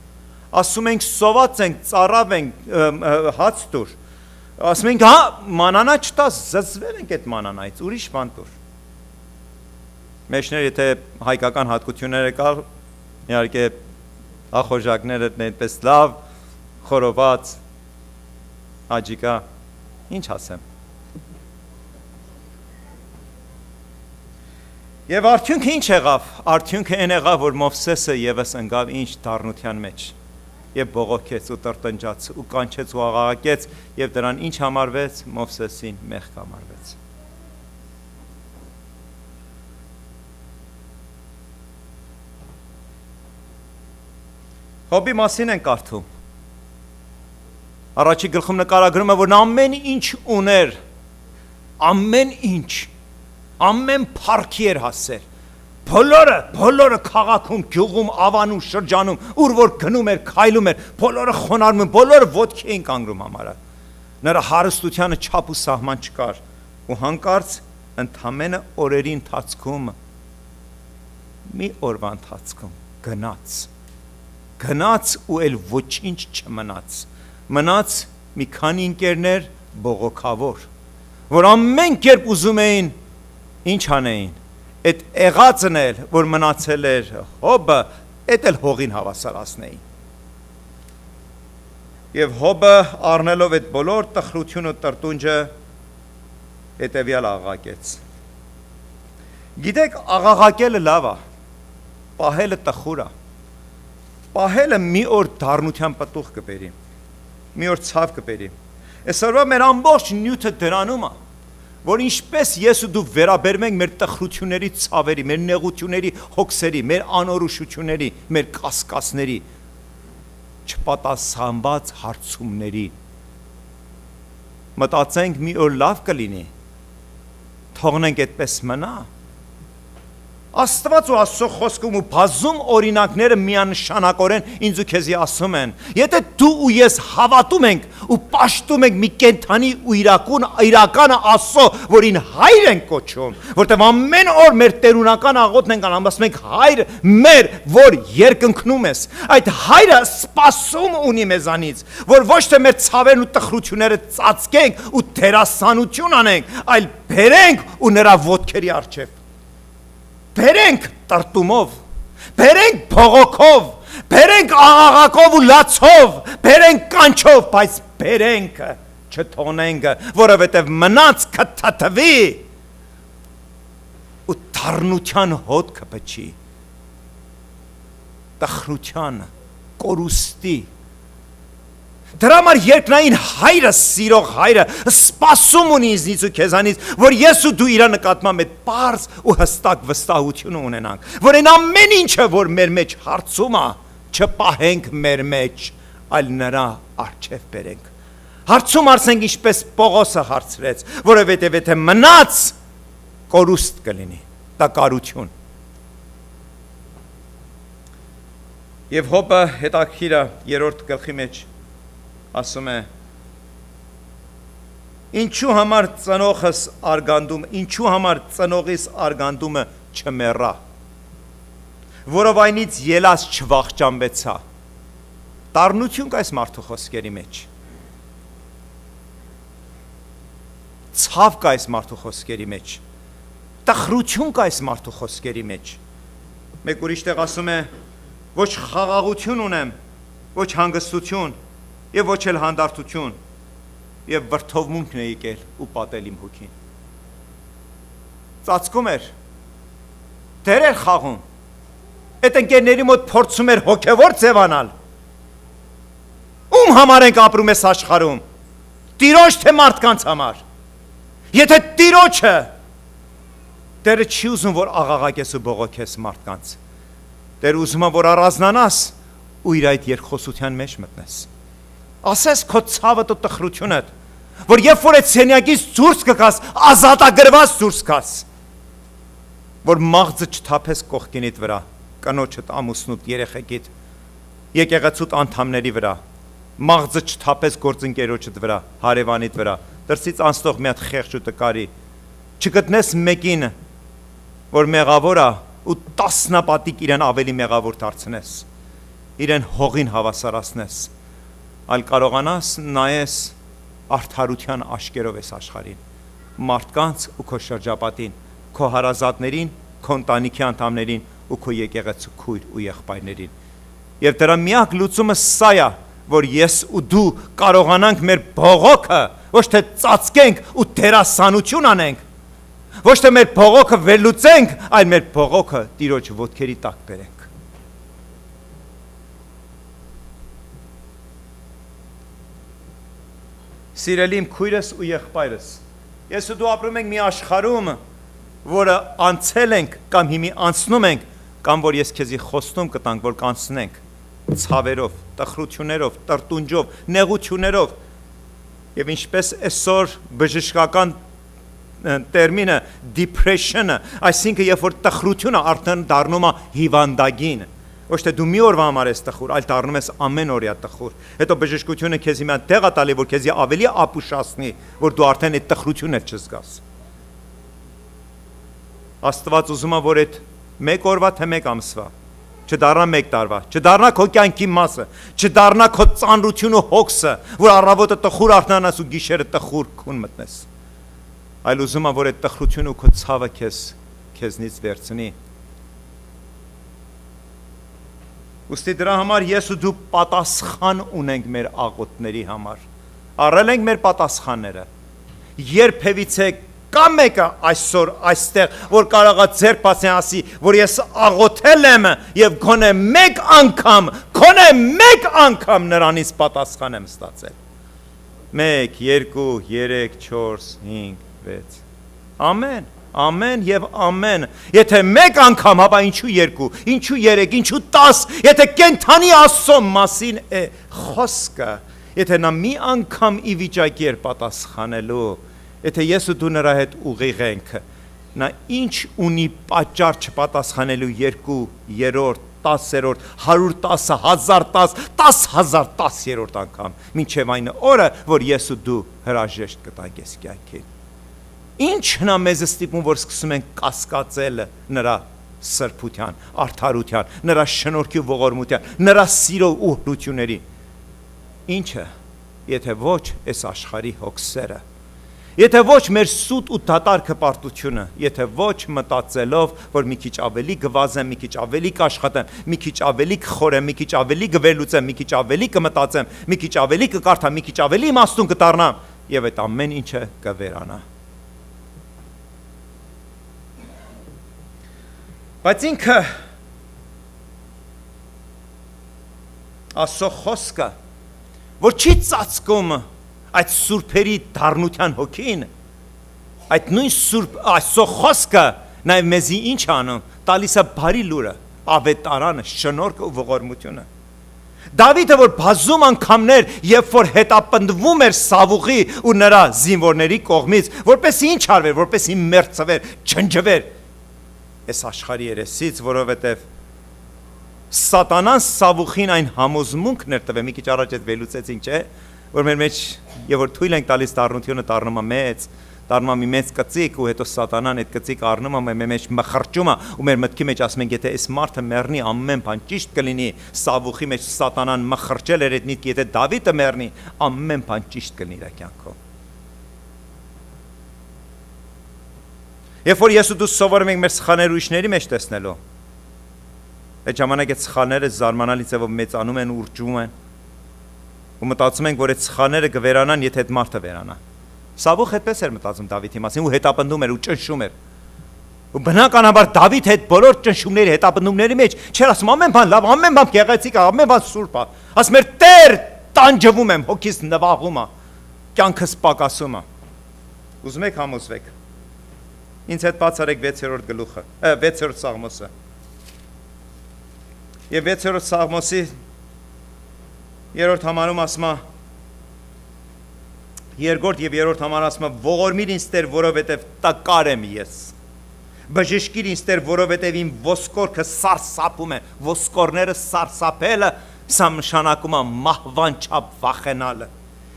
Ասում ենք սոված ենք, ծարավ ենք, հաց տուր։ Ասում ենք հա մանանա չտաս, զզվել ենք այդ մանանայից, ուրիշ բան տուր։ Մեջներ եթե հայկական հատկությունները կա, իհարկե ախորժակները այդպես լավ, խորոված, աջիկա, ինչ ասեմ։ Եվ արդյունքը ինչ եղավ։ Արդյունքը այն եղավ, որ Մովսեսը եւս ընկավ ինչ դառնության մեջ եւ բողոքեց ու տրտնջաց ու կանչեց ու աղաղակեց եւ դրան ինչ համարվեց Մովսեսին մեղք համարվեց։ Հոբի մասին են կարդում։ Առաջի գլխում նկարագրում է, որ նա ամեն ինչ ուներ, ամեն փառքի էր հասել։ Բոլորը քաղաքում, գյուղում, ավանում, շրջանում, ուր որ գնում էր, քայլում էր, բոլորը խոնարհում են, բոլորը ոտքի էին կանգնում համարը։ Նրա հարստությանը չափ ու սահման չկար, ու հանկարծ ընդամենը օրերի ընթացքում մի օրվա ընթացքում գնաց ու էլ ոչինչ չմնաց։ Մնաց մի քանի ընկերներ բողոքավոր, որ ամեն կերպ ուզում էին ինչ անեին, այդ եղածն էլ, որ մնացել էր Հոբը, այդ էլ հողին հավասարացնեին։ Եվ Հոբը առնելով այդ բոլոր տխրություն ու տրտունջը հետևյալ աղաղակեց։ Գիտեք, աղաղակելը լավ է, պահելը տխուր է։ Պահելը մի օր դառնության պտուղ կբերի, մի օր ցավ կբերի։ Այսօրվա մեր ամբողջ նյութը դրանում է, որ ինչպես ես ու դու վերաբերում ենք մեր տխրությունների, ցավերի, մեր նեղությունների, հոգսերի, մեր անորոշությունների, մեր կասկածների, չպատասխանված հարցումների։ Մտածենք մի օր լավ կլինի, թողնենք այդպես մնա։ Աստված ու Աստծո խոսքում ու բազում օրինակները միանշանակորեն ինձ ու քեզի ասում են, եթե դու ու ես հավատում ենք ու պաշտում ենք մի կենթանի ու իրական Աստծո, որին հայր ենք կոչում, որտեղ ամեն օր մեր տերունական աղոթն ենք անում, ասում ենք հայր մեր, որ երկնքնում ես, այդ հայրը սպասում ունի մեզանից, որ ոչ թե մեր ցավերն ու տխրությունները ծածկենք ու դերասանություն անենք, այլ բերենք ու նրա ոտքերի առջև բերենք տրտումով, բերենք փողոքով, բերենք աղաղակով ու լացով, բերենք կանչով, բայց բերենք, չթողնենք, որովհետև մնաց կթաթվի ու թարնության հոտքը փչի, տխրության, կորուստի, դրա համար երկնային հայրը, սիրող հայրը, սպասում ունի ինձնից ու քեզանից, որ ես ու դու իր նկատմամբ այդ պարզ ու հստակ վստահություն ունենանք, որ այն ամեն ինչը, որ մեր մեջ հարցում է, չպահենք մեր մեջ, այլ նրա առջև բերենք։ Հարցում արսենք ինչպես Պողոսը հարցրեց, որովհետև եթե մնաց, կորուստ կլինի, տակարություն։ Եվ Հոբը հետաքրքիրը 3-րդ գլխի մեջ ասում է ինչու համար ծնողս արգանդում, ինչու համար ծնողիս արգանդումը չմեռա, որովայնից ելած չվախճանվեցա, տառնություն կա այս մարդու խոսքերի մեջ, ցավ կա այս մարդու խոսքերի մեջ, տխրություն կա այս մարդու խոսքերի մեջ, մեկ ուրիշ տեղ ասում է ոչ խաղաղություն ունեմ, ոչ հանգստություն և ոչ էլ հանդարտություն և վրդովմունքն է եկել ու պատել իմ հոգին։ Ծածկում էր, դեր էր խաղում, այդ ընկերների մոտ փորձում էր հոգևոր ձևանալ։ Ում համար ենք ապրում ես աշխարհում, Տիրոջ թե մարդկանց համար։ Եթե Տիրոջը, Տերը չի ուզում, որ աղաղակես ու բողոքես մարդկանց, Տերը ուզում է, որ առանձնանաս ու իր այդ երկխոսության մեջ մտնես։ Ասես քո ցավդ ու տխրությունդ, որ երբ որ այդ սենյակից դուրս կգաս, ազատագրված դուրս գաս, որ մաղձը չթափես կողքինիդ վրա, կնոջդ, ամուսնուդ, երեխեքիդ, եկեղեցուդ անդամների վրա, մաղձը չթափես գործընկերոջդ վրա, հարևանիդ վրա, դրսից անցնող մի հատ խեղճ ու տկարի, չգտնես մեկին, որ մեղավոր է ու տասնապատիկ իրեն ավելի մեղավոր դարձնես, իրեն հողին հավասարացնես, այլ կարողանաս նայես արդարության աշկերով ես աշխարհին, մարդկանց ու քո շրջապատին, քո հարազատներին, քո ընտանիքի անդամներին ու քո եկեղեցու քույր ու եղբայրներին։ Եվ դրա միակ լուծումը սա է, որ ես ու դու կարողանանք մեր բողոքը ոչ թե ծածկենք ու դերասանություն անենք, ոչ թե մեր բողոքը վերլուծենք, այլ մեր բողոքը Տիրոջ ոտքերի տակ բերենք։ Սիրելի իմ քույրս ու եղբայրս, ես ու դու ապրում ենք մի աշխարհում, որը անցել ենք կամ հիմի անցնում ենք, կամ որ ես քեզի խոստում կտանք, որ կանցնենք ցավերով, տխրություններով, տրտունջով, նեղություններով, եւ ինչպես այսօր բժշկական տերմինը depression-ը, այսինքն երբ որ տխրությունը արդեն դառնում է հիվանդագին, ոչ թե դու մի օրվա համար ես տխուր, այլ դառնում ես ամեն օրյա տխուր, հետո բժշկությունը քեզ հիմա տեղ է տալի, որ քեզի ավելի ապուշացնի, որ դու արդեն այդ տխրությունը չզգաս։ Աստված ուզում է, որ այդ մեկ օրվա թե մեկ ամսվա, չդառնա մեկ տարվա, չդառնա քո կյանքի մասը, չդառնա քո ծանրությունը ու հոգսը, որ առավոտը տխուր արթնանաս ու գիշերը տխուր քուն մտնես, այլ ուզում է, որ այդ տխրությունը ու քո ցավը քեզնից վերցնի։ Ուստի դրա համար ես ու դու պատասխան ունենք մեր աղոթների համար, առել ենք մեր պատասխանները, երբևիցե կա մեկը այսօր այստեղ, որ կարող է ձեռք բացի ասի, որ ես աղոթել եմ եւ գոնե մեկ անգամ նրանից պատասխան եմ ստացել։ 1, 2, 3, 4, 5, 6, ամեն, ամեն եւ ամեն, եթե մեկ անգամ, հապա ինչու 2, ինչու 3, ինչու 10, եթե կենթանի Աստծո մասին է խոսքը, եթե նա մի անգամ ի վիճակի էր պատասխանելու, Եթե ես ու դու նրա հետ ուղիղ ենք, նա ինչ ունի պատճառ չպատասխանելու 2, 3, 10-րդ, 110, 1010, 10,000 10-րդ անգամ, մինչև այն օրը, որ ես ու դու հրաժեշտ կտանք այս կյանքին։ Ինչն է մեզ ստիպում, որ սկսում ենք կասկածել նրա սրբության, արդարության, նրա շնորհքի ու ողորմության, նրա սիրո ու հրությունների։ Ինչը, եթե ոչ այս աշխարհի հոգսերը, եթե ոչ մեր սուտ ու դատարկ հպարտությունը, եթե ոչ մտածելով, որ մի քիչ ավելի գվազեմ, մի քիչ ավելի կաշխատեմ, մի քիչ ավելի կխորեմ, մի քիչ ավելի կվերլուծեմ, մի քիչ ավելի կմտածեմ, մի քիչ ավելի կկարդամ, մի քիչ ավելի իմաստուն կդառնամ, եւ այդ ամեն ինչը կվերանա։ Բայց ինքը Աստծո խոսքը, որ չի ծածկում այդ սուրբերի դառնության հոգին, այդ նույն սուրբ Աստծո խոսքը նաև մեզի ինչ անում, տալիս է բարի լուրը, ավետարանը, շնորհքը ու ողորմությունը։ Դավիթը, որ բազում անգամներ, երբ որ հետապնդվում էր Սավուղի ու նրա զինվորների կողմից, որպեսզի ինչ արվեր, որպեսզի մերձվեր, չնջվեր այս աշխարհի երեսից, որովհետև Սատանան Սավուղին այն համոզմունքն էր տվել, մի քիչ առաջ այդ վերլուծեցինք, չէ՞, որ մեր մեջ եւ որ թույլ ենք տալիս դառնությունը դառնում է մեծ, դառնում է մի մեծ կծիկ ու հետո Սատանան այդ կծիկը առնում է մեր մեջ մխրճում է ու մեր մտքի մեջ ասում ենք, եթե այս մարդը մեռնի, ամեն բան ճիշտ կլինի, Սավուղի մեջ Սատանան մխրճել էր այդ միտքը, եթե Դավիթը մեռնի, ամեն բան ճիշտ կլինի իր կյանքում։ Երբ որ ես ու դու սովորում ենք մեր սխալները ուրիշների մեջ տեսնելու, այդ ժամանակ այդ սխալները զարմանալի ձևով մեծանում են, ուրջում են, ու մտածում ենք, որ այդ սխալները կվերանան, եթե այդ մարդը վերանա։ Սավուղ այդպես էր մտածում Դավիթի մասին ու հետապնդում էր ու ճնշում էր։ Ու բնականաբար Դավիթ այդ բոլոր ճնշումների, հետապնդումների մեջ չէր ասում ամեն բան լավ, ամեն բան գեղեցիկ է, ամեն բան սուրբ է։ Ասում էր Տեր, տանջվում եմ, հոգիս նվաղում է, կյանքս պակասում է։ Ուզում եք համոզվեք։ Ինձ հետ բացարեք 6-րդ գլուխը, 6-րդ Սաղմոսը։ Եվ 6-րդ Սաղմոսի 3-րդ համարում ասում է, 2-րդ եւ 3-րդ համարում ասում է, ողորմիր ինձ Տեր, որովհետեւ տկար եմ ես։ Բժշկիր ինձ Տեր, որովհետեւ իմ ոսկորքը սարսափում է, ոսկորները սարսափելը, սա նշանակում է մահվան չափ վախենալը։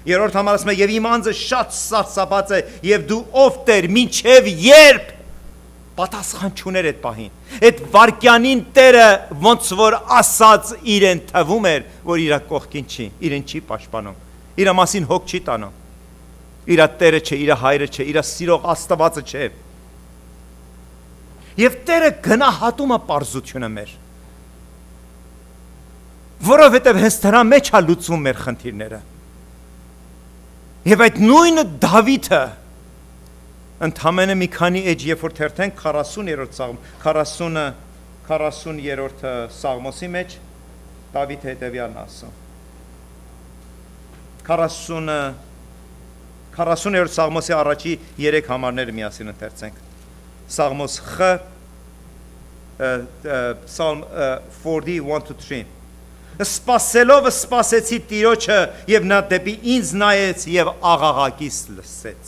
3-րդ համարում ասում է, եւ իմ անձը շատ սարսափած է, եւ դու ով Տեր, մինչեւ երբ պատասխան չուներ այդ պահին։ Այդ վարքյանին Տերը ոնց որ ասած իրեն թվում էր, որ իր կողքին չի, իրեն չի պաշտպանում, իր մասին հոգ չի տանում, իր Տերը չէ, իր հայրը չէ, իր սիրող Աստվածը չէ։ Եվ Տերը գնահատում է պարզությունը մեր, որովհետև հենց դրա մեջ է լուծվում մեր խնդիրները։ Եվ այդ նույնը Դավիթը ընդամենը մի քանի էջ, երբ որ թերթենք 40-րդ Սաղմոս, 40-րդ Սաղմոսի մեջ Դավիթը հետևյալն ասում։ 40-րդ Սաղմոսի առաջի 3 համարները միասին ընթերցենք։ Սաղմոս Խ, Psalm 40:1-3։ Սպասելով սպասեցի Տիրոջը եւ նա դեպի ինձ նայեց եւ աղաղակիս լսեց։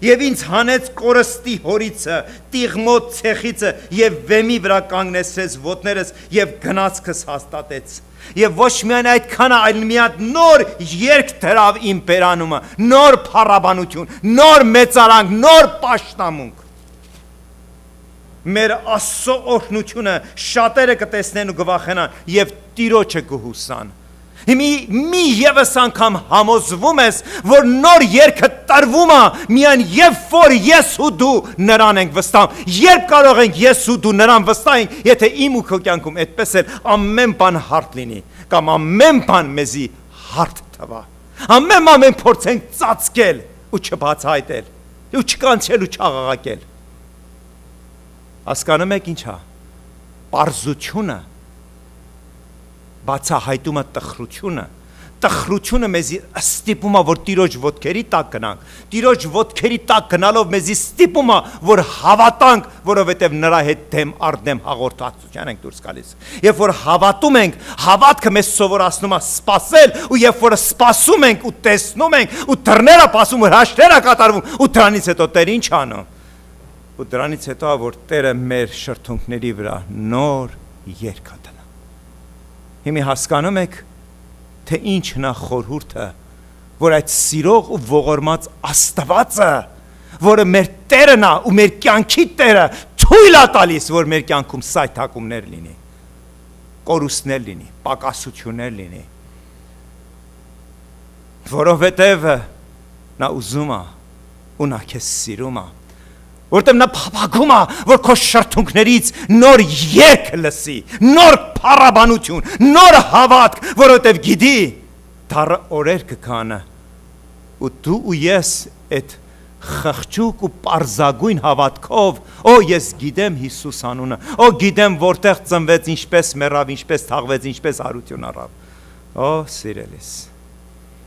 Եվ ինձ հանեց կորստի հորիցը, տիղմոտ ցեխիցը եւ վեմի վրա կանգնեցրեց ոտներս եւ գնացքս հաստատեց։ Եվ ոչ միայն այդքանը, այլ մի հատ նոր երկ դրավ իմ բերանումը, նոր փառաբանություն, նոր մեծարանք, նոր պաշտամունք։ Մեր Աստծո օրհնությունը շատերը կտեսնեն ու կվախենան եւ Տիրոջը կհուսան։ Մի եւս անգամ համոզվում ես, որ նոր երգը տրվում է, միայն երբ որ ես ու դու նրան ենք վստահում։ Երբ կարող ենք ես ու դու նրան վստահենք, եթե իմ ու քո կյանքում այդպես էլ ամեն բան հարթ լինի, կամ ամեն բան մեզի հարթ թվա։ Ամեն բան մենք փորձենք ծածկել ու չբացահայտել, ու չկանչել ու չաղաղակել։ Հասկանում եք ինչ է։ Պարզությունը բացահայտում է տխրությունը, տխրությունը մեզի ստիպում է, որ Տիրոջ ոտքերի տակ գնանք։ Տիրոջ ոտքերի տակ գնալով մեզի ստիպում է, որ հավատանք, որովհետև նրա հետ դեմ առ դեմ հաղորդակցության ենք դուրս գալիս։ Երբ որ հավատում ենք, հավատքը մեզ սովորացնում է սպասել, ու երբ որ սպասում ենք ու տեսնում ենք, ու դռները բացում, հրաշքներ կատարվում, ու դրանից հետո Տերը ինչ անում։ Ու դրանից հետո որ Տերը մեր շրթունքների վրա նոր երգ դնա։ Հիմա հասկանում եք, թե ինչն է խորհուրդը, որ այդ սիրող ու ողորմած Աստվածը, որը մեր Տերն է ու մեր կյանքի Տերը, թույլ է տալիս, որ մեր կյանքում սայթակումներ լինի, կորուստներ լինի, պակասություններ լինի, որովհետև նա ուզում է ու նա քեզ սիրում է, որտեղ նա փափագում է, որ քո շրթունքներից նոր երգ լսի, նոր փառաբանություն, նոր հավատք, որովհետև գիտի դառը օրեր կգան, ու դու ու ես այդ խղճուկ ու պարզագույն հավատքով, ես գիտեմ Հիսուս անունը, գիտեմ որտեղ ծնվեց, ինչպես մեռավ, ինչպես թաղվեց, ինչպես հարություն առավ, սիրելիս։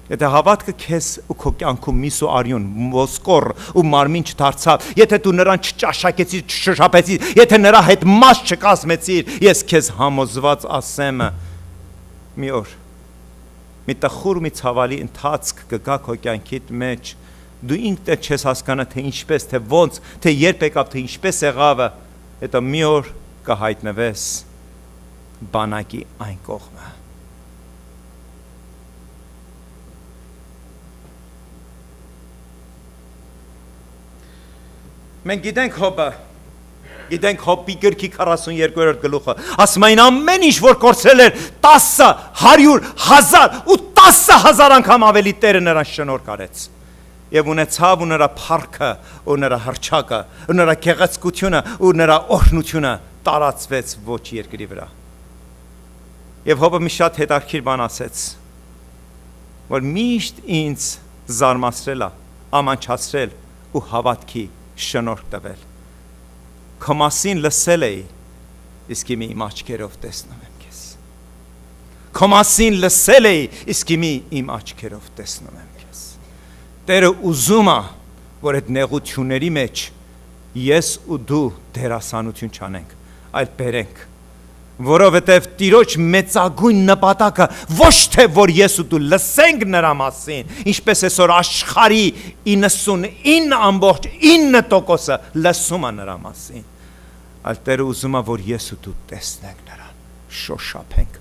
Եթե հավատքը քեզ ու քո կյանքում միս ու արյուն, ոսկոր ու մարմին չդարձավ, եթե դու նրան չճաշակեցիր, չշշափեցիր, եթե նրա հետ մաս չկազմեցիր, ես քեզ համոզված ասեմ, մի օր, մի տխուր մի ցավալի ընթացք կգա քո կյանքիդ մեջ, դու ինքդ չես հասկանա թե ինչպես, թե ոնց, թե երբ եկավ, թե ինչպես եղավ, հետո մի օր կհայտնվես բանակի այն կողմը։ Մենք գիտենք Հոբը, գիտենք Հոբի գրքի 42-րդ գլուխը, ասում այն ամեն ինչ որ կորցրել էր 10, 100, 1000 ու 10,000 անգամ ավելի Տերը նրան շնորհք արեց։ Եվ ունեցավ ու նրա փառքը ու նրա հռչակը ու նրա գեղեցկությունը ու նրա օրհնությունը տարածվեց ոչ երկրի վրա։ Եվ Հոբը մի շատ հետաքրքիր բան ասեց, որ միշտ ինձ զարմացրել է, ամանչացրել ու հավատքի շնորհք տվել։ Քո մասին լսել էի, իսկ հիմա իմ աչքերով տեսնում եմ քեզ։ Քո մասին լսել էի, իսկ հիմա իմ աչքերով տեսնում եմ քեզ։ Տերը ուզում է, որ այդ նեղությունների մեջ ես ու դու դերասանություն չանենք, այլ բերենք, որովհետև Տիրոջ մեծագույն նպատակը ոչ թե որ ես ու դու լսենք նրա մասին, ինչպես այսօր աշխարհի 99.9%-ը լսում է նրա մասին, այլ Տերը ուզում է որ ես ու դու տեսնենք նրան, շոշափենք,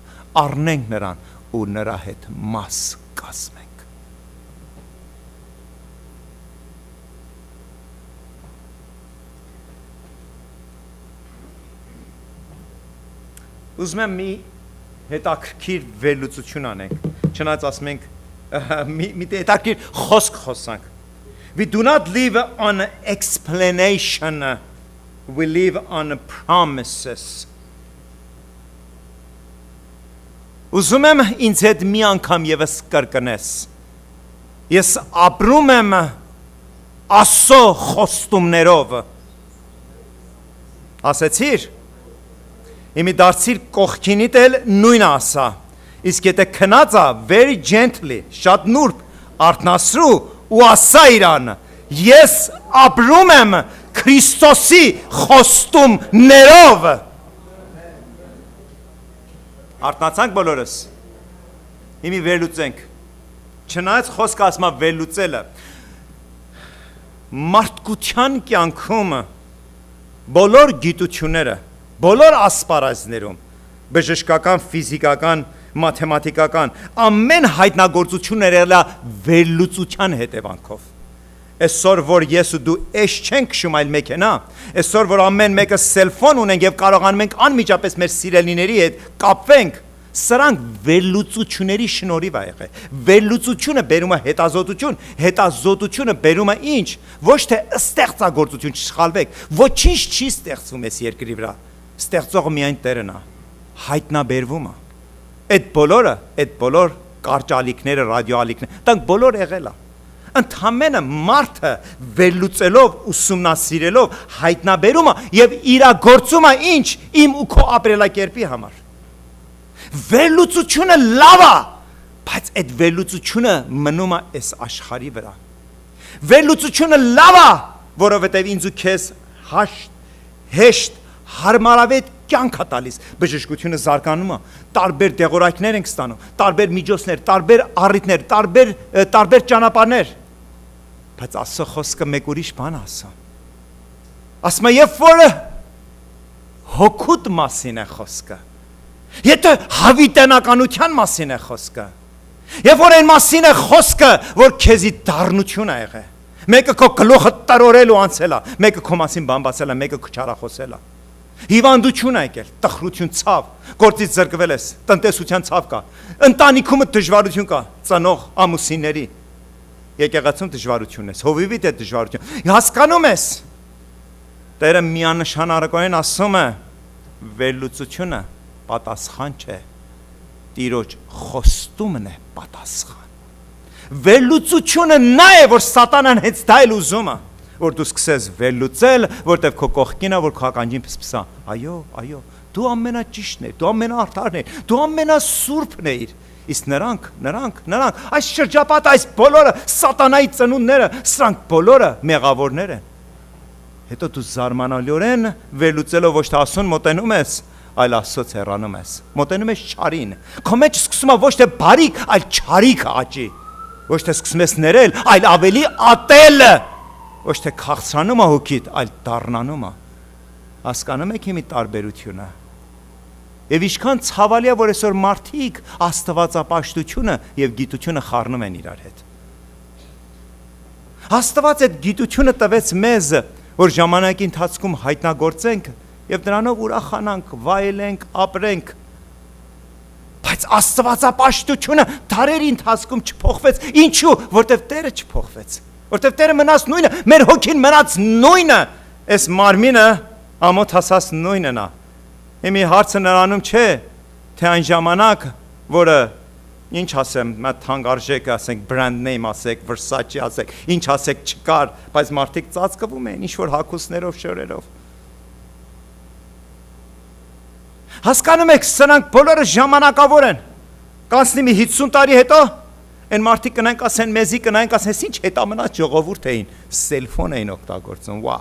առնենք նրան ու նրա հետ մաս կազմենք։ Ուզում եմ մի հետաքրքիր վերլուծություն անենք, չնայած ասում ենք մի հետաքրքիր խոսք խոսանք։ We do not live on explanation, we live on promises. Ուզում եմ ինձ հետ մի անգամ եւս կրկնես։ Ես ապրում եմ Աստծո խոստումներով։ Ասեցիր Իմի դարձիր կողքինիդ էլ նույնը ասա, իսկ եթե քնած է, very gently, շատ նուրբ, արթնացրու ու ասա իրան, ես ապրում եմ Քրիստոսի խոստումներով։ Արթնացանք բոլորս, իմի վերլուծենք, չնայած խոսքը ասում է վերլուծելը, մարդկության կյանքում բոլոր գիտությունները, բոլոր ասպարեզներում, բժշկական, ֆիզիկական, մաթեմատիկական, ամեն հայտնագործությունները եղել է վերլուծության հետևանքով։ Այսօր որ ես ու դու էս չենք քշում այլ մեքենա, այսօր որ ամեն մեկը սելֆոն ունենք եւ կարողանում ենք անմիջապես մեր սիրելիների հետ կապվենք, սրանք վերլուծությունների շնորհիվ է եղել։ Վերլուծությունը բերում է հետազոտություն, հետազոտությունը բերում է ինչ, ոչ թե ստեղծագործություն, չսխալվեք, ոչինչ չի ստեղծվում այս երկրի վրա։ Ստեղծողը միայն Տերն է, հայտնաբերվում է։ Այդ բոլոր կարճալիքները, ռադիոալիքները, դրանք բոլոր եղել է։ Ընդամենը մարդը վերլուծելով, ուսումնասիրելով հայտնաբերում է եւ իրագործում է ինչ իմ ու քո ապրելակերպի համար։ Վերլուծությունը լավ է, բայց այդ վերլուծությունը մնում է այս աշխարհի վրա։ Վերլուծությունը լավ է, որովհետև ինձ ու քեզ հեշտ հարմարավետ կյանք է տալիս, բժշկությունը զարգանում է, տարբեր դեղորայքներ ենք ստանում, տարբեր միջոցներ, տարբեր առիթներ, տարբեր ճանապարհներ, բայց Աստծո խոսքը մեկ ուրիշ բան է ասում։ Ասում է, երբ որ հոգուտ մասին է խոսքը, եթե հավիտենականության մասին է խոսքը, երբ որ այն մասին է խոսքը, որ քեզի դառնություն է եղել, մեկը քո գլուխը տրորել ու անցել է, մեկը քո մասին բամբացել է, մեկը քո չարախոսել է։ Հիվանդություն է եկել, տխրություն, ցավ, գործից զրկվել ես, տնտեսության ցավ կա, ընտանիքում դժվարություն կա, ծնող ամուսինների, եկեղեցում դժվարություն ես, հովիվիդ է դժվարություն։ Հասկանում ես։ Տերը միանշանարարորեն ասում է, վերլուծությունը պատասխան չէ, Տիրոջ խոստումն է պատասխան։ Վերլուծությունը նա է, որ սատանան հենց դա էլ ուզում է, որ դու սկսես վերլուծել, որտեվ քո կողքին է, որ քո ականջին փսփսա։ Այո, դու ամենաճիշտն ես, դու ամենաարդարն ես, դու ամենասուրբն ես։ Իսկ նրանք, այս շրջապատը, այս բոլորը սատանայի ծնունդները, սրանք բոլորը մեղավորներ են։ Հետո դու զարմանալիորեն վերլուծելով ոչ թե Աստծուն մոտենում ես, այլ Աստծոց հեռանում ես։ Մոտենում ես չարին։ Քո մեջ սկսում է ոչ թե բարիք, այլ չարիքը աճի։ Ոչ թե սկսում ես ներել, այլ ավելի ատել։ Ոչ թե քաղցրանում է հոգիդ, այլ դառնանում է։ Հասկանում եք իմի տարբերությունը։ Եվ ինչքան ցավալի է, որ այսօր մարդիկ աստվածապաշտությունը եւ գիտությունը խառնում են իրար հետ։ Աստված այդ գիտությունը տվեց մեզ, որ ժամանակի ընթացքում հայտնագործենք եւ դրանով ուրախանանք, վայելենք, ապրենք։ Բայց աստվածապաշտությունը դարերի ընթացքում չփոխվեց։ Ինչու? Որտեվ Տերը չփոխվեց։ Որտեվ Տերը մնաց նույնը, մեր հոգին մնաց նույնը, այս մարմինը ամոթ հասած նույնն է։ Իմի հարցը նրանում չէ, թե այն ժամանակ, որը ինչ ասեմ, մատ թանկարժեք ասենք, brand name ասեք, Versace ասեք, ինչ ասեք չկար, բայց մարդիկ ծածկվում են ինչ որ հագուստներով, շորերով։ Հասկանում եք, սրանք բոլորը ժամանակավոր են։ Կանցնի մի 50 տարի հետո այն մարդիկ կնանք ասեն, մեզի կնանք ասեն, ինչ հետամնաց ժողովուրդ էին, սելֆոն էին օգտագործում, վա։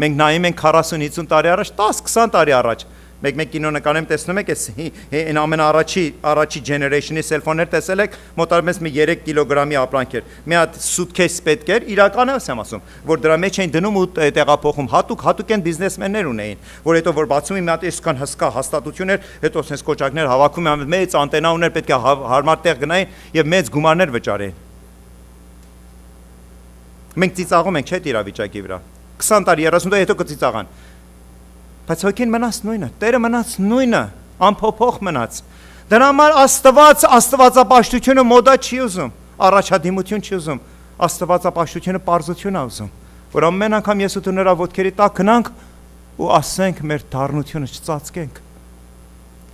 Մենք նայում ենք 40-50 տարի առաջ, 10-20 տարի առաջ, մեկ կինո նկարում տեսնում եք, այն ամենաառաջի generation-ի սելֆոններ տեսել եք, մոտավորապես մի 3 կիլոգրամի ապրանք էր, մի հատ suitcase պետք էր, իրականը եմ ասում, որ դրա մեջ էին դնում ու տեղափոխում, հատուկ են բիզնեսմեններ ունեին, որ հետո որ բացում մի հատ այսքան հսկա հաստատություն էր, հետո sense կոճակներ հավաքում են, մեծ անտենա ուներ, պետք է հարմար տեղ գնային եւ մեծ գումարներ վճարեին։ Մենք ծիծաղում ենք, չէ՞ իրավիճակի վրա։ 20 տարի, 30 տարի հետո կծիծաղան։ Բայց հոգին մնաց նույնը, Տերը մնաց նույնը, անփոփոխ մնաց։ Դրա համար աստվածապաշտությունը մոդա չի ուզում, առաջադիմություն չի ուզում, աստվածապաշտությունը պարզություն է ուզում, որ ամեն անգամ ես ու դու նրա ոտքերի տակ գնանք ու ասենք մեր դառնությունը չծածկենք,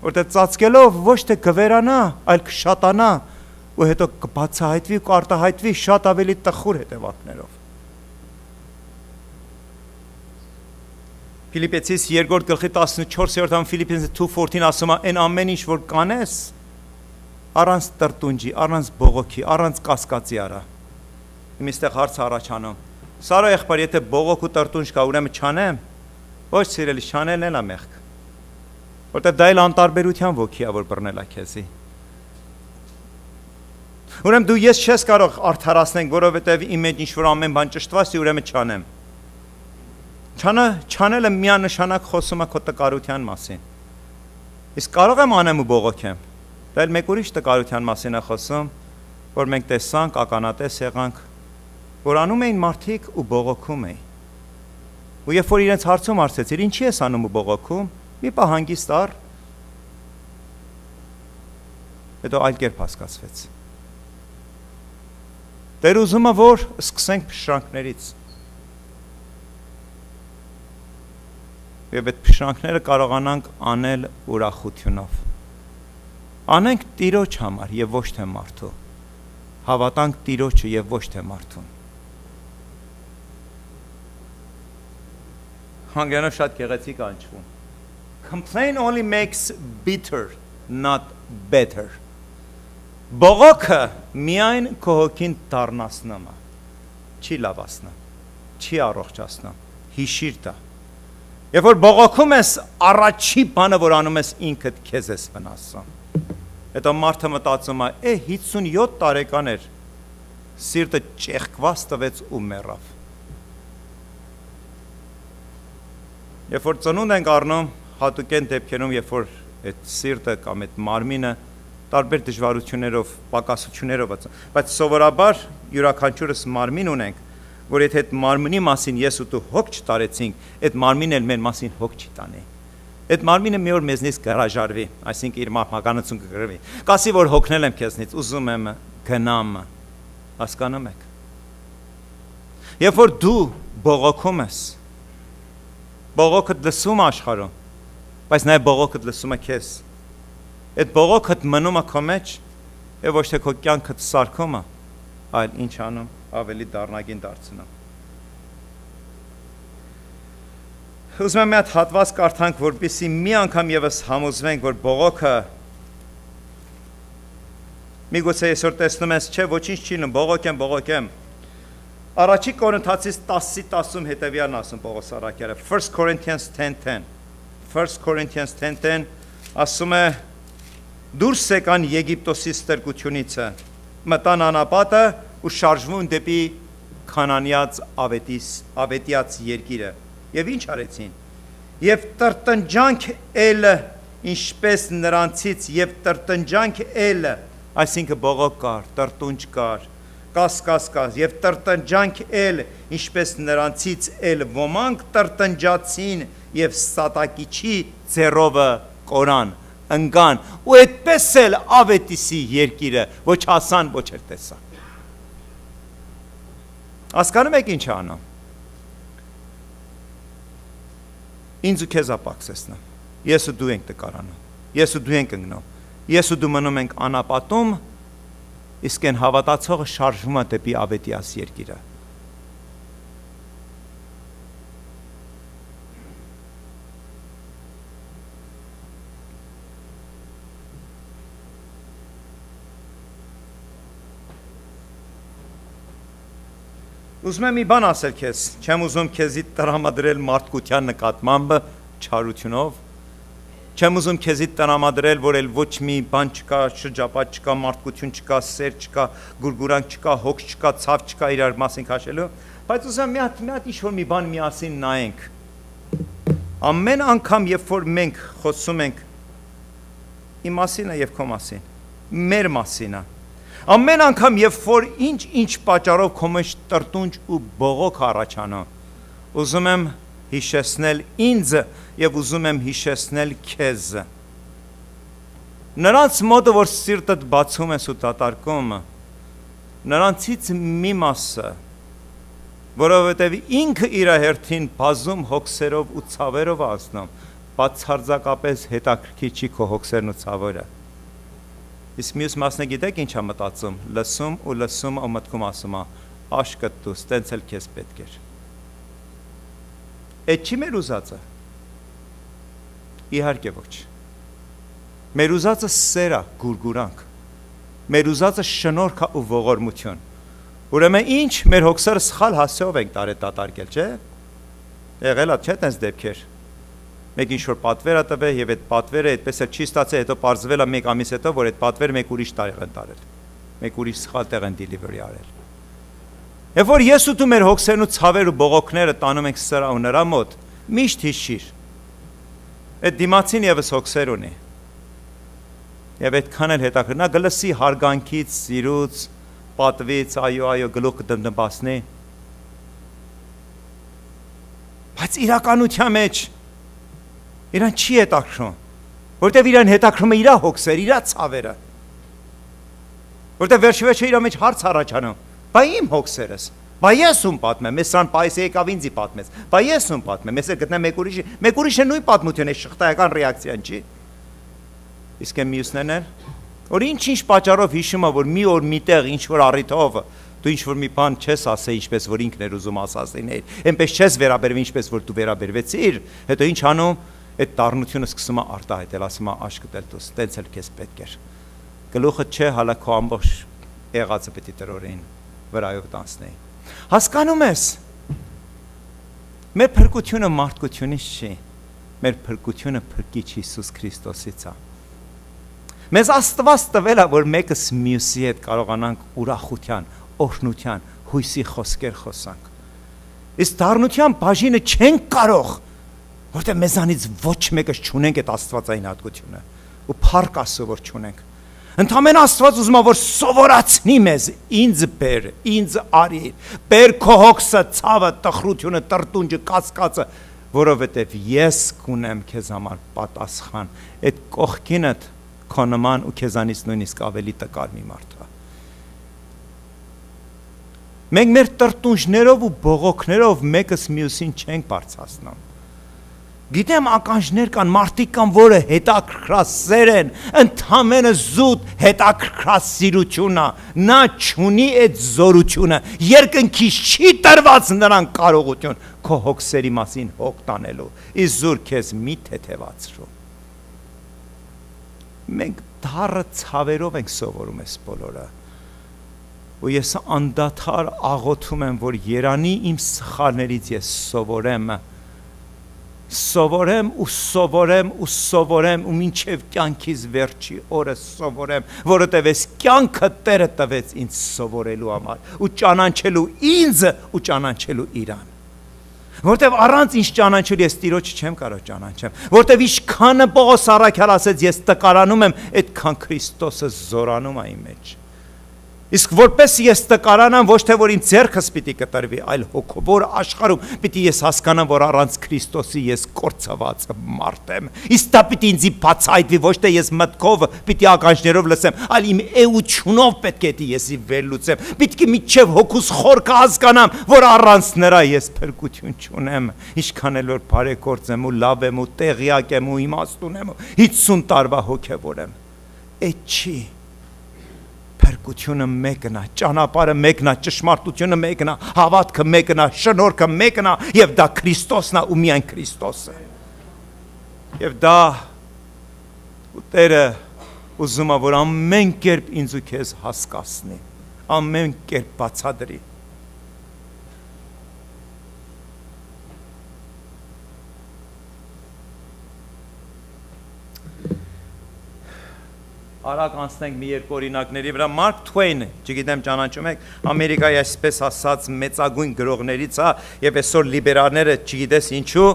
որտեղ ծածկելով ոչ թե կվերանա, այլ կշատանա ու հետո կբացահայտվի ու կարտահայտվի շատ ավելի տխուր հետևանքներով։ Ֆիլիպեցիս 2-րդ գլխի 14-րդ համ Ֆիլիպպինս 2:14 ասում է, այն ամեն ինչ որ կանես, առանց տրտունջի, առանց բողոքի, առանց կասկածի արա։ Իմ այստեղ հարց առաջանում։ Սարո եղբայր, եթե բողոք ու տրտունջ կա, ուրեմն չանեմ։ Ոչ սիրելի, չանելն էլ է մեղք։ Որտեղ դա էլ անտարբերության ոգի է, որ բռնել է քեզի։ Ուրեմն դու ես չես կարող արդարացնել, որովհետև իմ մեջ ինչ որ ամեն բան ճշտված է, ուրեմն չանեմ։ Չանելը միանշանակ խոսում է քո տկարության մասին։ Իսկ կարող եմ անեմ ու բողոքեմ։ Դա էլ մեկ ուրիշ տկարության մասին է խոսում, որ մենք տեսանք, ականատես եղանք, որ անում էին մարդիկ ու բողոքում էին։ Ու երբ որ իրենց հարցում հարցեցիր, ինչի ես անում ու բողոքում, մի պահ հանգիստ առ, հետո այլ կերպ հասկացվեց։ Տեր ուզում է, որ սկսենք փշրանքներից։ Եվ այդ փշրանքները կարողանանք անել ուրախությունով։ Անենք Տիրոջ համար եւ ոչ թե մարդու։ Հավատանք Տիրոջը եւ ոչ թե մարդուն։ Հանգանով շատ գեղեցիկ անչվում։ Complain only makes bitter, not better. Բողոքը միայն քո հոգին դառնացնում է, չի լավացնում, չի առողջացնում, հիշիր դա։ Երբ որ բողոքում ես, առաջի բանը որ անում ես ինքդ քեզ ես վնասում։ Հետո մարդը մտածում է, 57 տարեկան էր, սիրտը ճեղքված տվեց ու մեռավ։ Երբ որ ծնունդ ենք առնում, հատուկեն դեպքերում, երբ որ այդ սիրտը կամ այդ մարմինը տարբեր դժվարություններով, պակասություններով, բայց սովորաբար յուրաքանչյուրս մարմին ունենք, որ եթե այդ մարմնի մասին ես ու դու հոգ չտարեցինք, այդ մարմինն էլ մեր մասին հոգ չի տանի։ Այդ մարմինը մի օր մեզնից կհրաժարվի, այսինքն իր մահկանացուն կգրվի։ Կասի որ հոգնել եմ քեզնից, ուզում եմ գնամ, հասկանում եք։ Երբ որ դու բողոքում ես, բողոքդ լսում աշխարհում, բայց նաև բողոքդ լսում է քեզ։ Այդ բողոքդ մնում է քո մեջ, եւ ոչ թե քո կյանքդ սարքում է, այլ ինչ անում, ավելի դառնագին դարձնում։ Ուզում եմ մի հատ հատված կարդանք, որպեսզի մի անգամ եւս համոզվենք, որ բողոքը միգուցե այսօր տեսնում ես, չէ, ոչինչ չի լինում, բողոքեմ։ Առաջի Կորինթացիս 10:10 հետևյալն ասում Պողոս առաքյալը 1 Corinthians 10:10 1 Corinthians 10:10 ասում է դուրս եկան Եգիպտոսի ստրկությունից մտան անապատը ու շարժվում դեպի Քանանյաց ավետյաց երկիրը եւ ինչ արեցին եւ տրտնջանք էլ ինչպես նրանցից եւ տրտնջանք էլ այսինքն բողոք կար տրտունջ կար կասկած եւ տրտնջանք էլ ինչպես նրանցից էլ ոմանք տրտնջացին եւ սատակիչի ձեռովը կորան ընկան ու այդպես էլ ավետիսի երկիրը ոչ հասան ոչ էլ տեսան հասկանում եք ինչ անում ինձ ու քեզ ապակսեցնում ես ու դու ենք տկարանում ես ու դու ենք ընկնում ես ու դու մնում ենք անապատում իսկ այն հավատացողը շարժվում է դեպի ավետյաց երկիրը Ուզում եմ մի բան ասել քեզ, չեմ ուզում քեզի տրամադրել մարդկության նկատմամբ չարությունով, չեմ ուզում քեզի տրամադրել, որ էլ ոչ մի բան չկա, շրջապատ չկա, մարդկություն չկա, սեր չկա, գուրգուրանք չկա, հոգ չկա, ցավ չկա իրար մասին քաշելու, բայց ուզում եմ մի հատ ինչ-որ մի բան միասին նայենք։ Ամեն անգամ, երբ որ մենք խոսում ենք իմ մասին է եւ քո մասին, մեր մասին է Ամեն անգամ երբ որ ինչ պատճառով քո մեջ տրտունջ ու բողոք առաջանում, ուզում եմ հիշեցնել ինձ եւ ուզում եմ հիշեցնել քեզ։ Նրանց մոտը որ սիրտդ բացում ես ու դատարկում, նրանցից մի մասը, որովհետեւ ինքը իր հերթին բազում հոգսերով ու ցավերով ասնում, բացարձակապես հետաքրքիր չի քո հոգսերն ու ցավերը։ Իսկ մյուս մասն գիտեք ինչ է մտածում, լսում ու մտքում ասում է, աշկդ դուս, տենց էլ քեզ պետք էր։ Այդ չի մեր ուզածը։ Իհարկե ոչ։ Մեր ուզածը սեր է, գուրգուրանք։ Մեր ուզածը շնորհք է ու ողորմություն։ Ուրեմն ինչ մեր հոգսերը սխալ հասցեով ենք դատարկել, չէ՞։ Եղել է, չէ՞ տենց դեպքեր։ Մեկ ինչ-որ պատվեր է տվել եւ այդ պատվերը այդպես էլ չի ստացել, հետո պարզվել է մեկ ամիս հետո, որ այդ պատվերը մեկ ուրիշ տեղ են տարել։ Մեկ ուրիշ սխալ տեղ են դիլիվերի արել։ Երբ որ ես ու դու մեր հոգսերն ու ցավեր ու բողոքները տանում ենք սրա ու նրա մոտ, միշտ հիշիր։ Այդ դիմացին եւս հոգսեր ունի։ Եվ այդքան էլ հետաքրքիր, նա գլսի հարգանքից, սիրուց, պատվից, այո, գլուխը դմդմբասնի։ Բայց իրականության մեջ Իրան չի հետաքրում, որտեվ իրան հետաքրում է իր հոգսերը, իր ցավերը։ Որտեվ վերջի իր մեջ հարց առաջանում, բա իմ հոգսերս, բա ես ում պատմեմ, ես սրան պայս եկավ ինձի պատմեց, բա ես ում պատմեմ, ես գտնեմ մեկ ուրիշը նույն պատմություն է, շղթայական ռեակցիան չի։ Իսկ այն մյուսներն են, որ ինչ պատճառով հիշում է, որ մի օր միտեղ ինչ-որ առիթով դու ինչ-որ մի բան չես ասել, ինչպես որ ինքն էր ուզում ասածիներ, այնպես չես վերաբերվում, ինչպես որ դու վերաբերվեցիր, հետո ինչ անում այդ դառնությունը սկսում է արտահայտել, ասում է աշկտել դուս, տենց էլ քեզ պետք էր։ Գլուխը չէ, հալա քո ամբողջ եղածը պետք է տրորին վրայով տանցնեի։ Հասկանում ես։ Մեր փրկությունը մարդկությունից չի, մեր փրկությունը փրկիչ Հիսուս Քրիստոսից է։ Մեզ Աստված տվել է, որ մեկս մյուսի հետ կարողանանք ուրախության, օրհնության, հույսի խոսքեր խոսանք։ Իսկ դառնության բաժինը չենք կարող, որտեղ մեզանից ոչ մեկս չունենք այդ աստվածային հատկությունը, ու փառք Աստծո, որ չունենք։ Ընդամենը Աստված ուզում է, որ սովորացնի մեզ, ինձ բեր, ինձ արի, բեր քո հոգսը, ցավը, տխրությունը, տրտունջը, կասկածը, որովհետև ես կունեմ քեզ համար պատասխան, այդ կողքինդ քո նման ու քեզանից նույնիսկ ավելի տկար մի մարդ է։ Մենք մեր տրտունջներով ու բողոքներով մեկս մյուսին չենք բարձրացնում։ Գիտեմ ականջներ կան, մարդիկ կան, որը հետաքրքրասեր են, ընդամենը զուտ հետաքրքրասիրություն է, նա չունի այդ զորությունը, երկնքից չի տրված նրան կարողություն քո հոգսերի մասին հոգ տանելու, իսկ զուր քեզ մի թեթևացրու։ Մենք դառը ցավերով ենք սովորում այս բոլորը։ Ու ես անդադար աղոթում եմ, որ երանի իմ սխալներից ես սովորեմ ու մինչև կյանքիս վերջի օրը սովորեմ, որովհետև այս կյանքը Տերը տվեց ինձ սովորելու համար ու ճանաչելու ինձ ու ճանաչելու իրան։ Որտեվ առանց ինձ ճանաչելու ես Տիրոջը չեմ կարող ճանաչեմ, որտեվ ինչքանը Պողոս առաքյալ ասեց ես տկարանում եմ, այդքան Քրիստոսը զորանում է իմ մեջ։ Իսկ որպես ես տկարանամ, ոչ թե որ իմ ձեռքս պիտի կտրվի, այլ հոգևոր աշխարհում պիտի ես հասկանամ, որ առանց Քրիստոսի ես կորցված մարդ եմ։ Իսկ դա պիտի ինձի բացահայտվի, ոչ թե ես մտքով պիտի ականջներով լսեմ, այլ իմ էությունով պետք է եսի վերլուծեմ։ Պետք է միջև հոգուս խորքը հասկանամ, որ առանց նրա ես փրկություն չունեմ։ Ինչքան էլ որ բարեգործ եմ ու լավ եմ ու տեղյակ եմ ու իմաստուն եմ, 50 տարվա հոգևոր եմ։ Այդ չի։ Փրկությունը մեկն է, ճանապարհը մեկն է, ճշմարտությունը մեկն է, հավատքը մեկն է, շնորհքը մեկն է, եւ դա Քրիստոսն է ու միայն Քրիստոսը։ Եվ դա ու Տերը ուզում է, որ ամեն կերպ ինձ ու քեզ հասկացնի, ամեն կերպ բացատրի։ Արագ անցնենք մի երկու օրինակների վրա։ Մարկ Թվեյնը, չգիտեմ ճանաչում եք, Ամերիկայի այսպես ասած մեծագույն գրողներից է, եւ այսօր լիբերալները, չգիտես ինչու,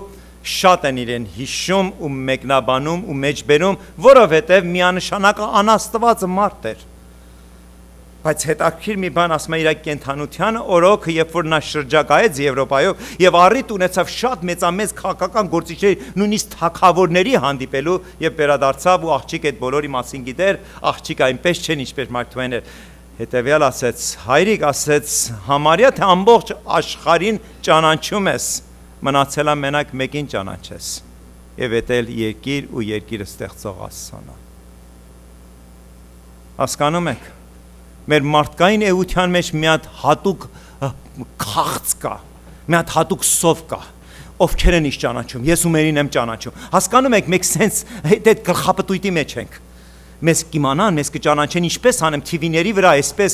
շատ են իրեն հիշում ու մեկնաբանում ու մեջբերում, որովհետեւ միանշանակ անաստված մարդ էր։ Բայց հետաքրքիր մի բան ասում է իր կենթանության օրոք, երբ որ նա շրջագայեց Եվրոպայով եւ առիթ ունեցավ շատ մեծամեծ քաղաքական գործիչների, նույնիսկ թագավորների հանդիպելու եւ վերադարձավ ու աղջիկ այդ բոլորի մասին գիտեր, աղջիկ այնպես չեն ինչպես Մարկ Թվեյնը հետեւյալ ասեց, հայրիկ ասեց, համարյա թե ամբողջ աշխարհին ճանաչում ես, մնացել է մենակ մեկին ճանաչես եւ էտել երկիր ու երկիրը ստեղծող Աստծուն։ Հասկանում եք։ Մեր մարդկային էության մեջ մի հատ հատուկ քաղց կա, մի հատ հատուկ սով կա, ովքեր են իշ ճանաչում, ես ու մերին եմ ճանաչում, հասկանում եք, մենք սենց այդ գլխապտույտի մեջ ենք, մեզ կիմանան, մեզ կճանաչեն, ինչպես անեմ, TV-ների վրա, այսպես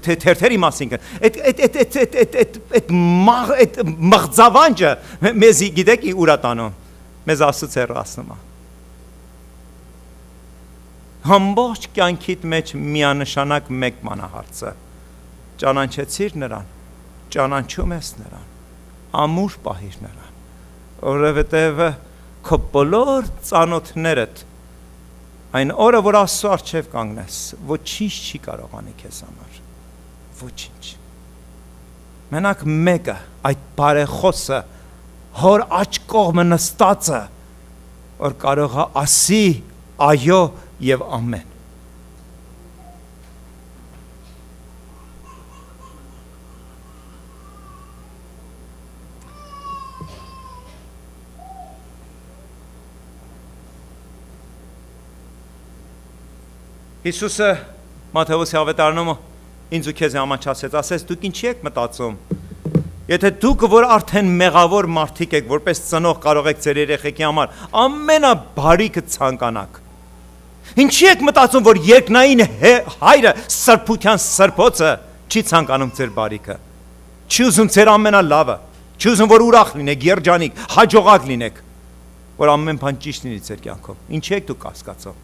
թերթերի մասին կան, այդ մղձավանջը մեզ գիտեք ուր է տանում, մեզ Աստծո հեռացնում է։ Ամբողջ կյանքիդ մեջ միանշանակ մեկ մանահարցը, ճանաչեցիր նրան, ճանաչում ես նրան, ամուր պահիր նրան, որովհետև քո բոլոր ծանոթներդ, այն օրը, որ Աստծո առջև կանգնես, ոչինչ չի կարող անի քեզ համար, ոչինչ։ Մենակ մեկը, այդ բարեխոսը, հոր աջ կողմը նստածը, որ կարող է ասի այո եւ ամեն։ Հիսուսը Մատթեոս ավետարանում ինձ ու քեզ համաչասեց, ասեց դուք ինչի եք մտածում, Եթե դուք որ արդեն մեղավոր մարդիկ եք, որպես ծնող կարող եք ձեր երեխեքի համար ամենաբարիքը ցանկանաք։ Ինչի եք մտածում, որ երկնային հայրը սրբության սրբոցը չի ցանկանում ձեր բարիքը։ Չի ուզում ձեր ամենալավը, չի ուզում որ ուրախ լինեք, երջանիկ, հաջողակ լինեք, որ ամեն բան ճիշտ լինի ձեր կյանքում։ Ինչի եք դուք կասկածում։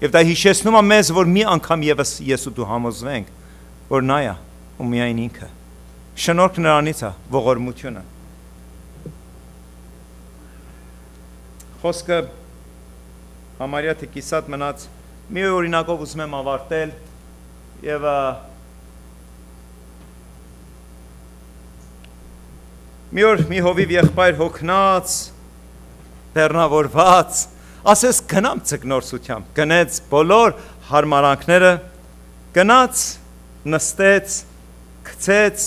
Եվ դա հիշեցնում է մեզ, որ մի անգամ եւս ես ու դու համոզվենք, որ նա է ու միայն ինքը։ Շնորհք նրանից է ողորմությունը։ Խոսքը համարյա թե կիսատ մնաց, մի օրինակով ուզում եմ ավարտել եւ մի օր մի հովիվ եղբայր հոգնած, բեռնավորված, ասես գնամ ցկնորսությամբ, գնեց բոլոր հարմարանքները, գնաց, նստեց, գցեց,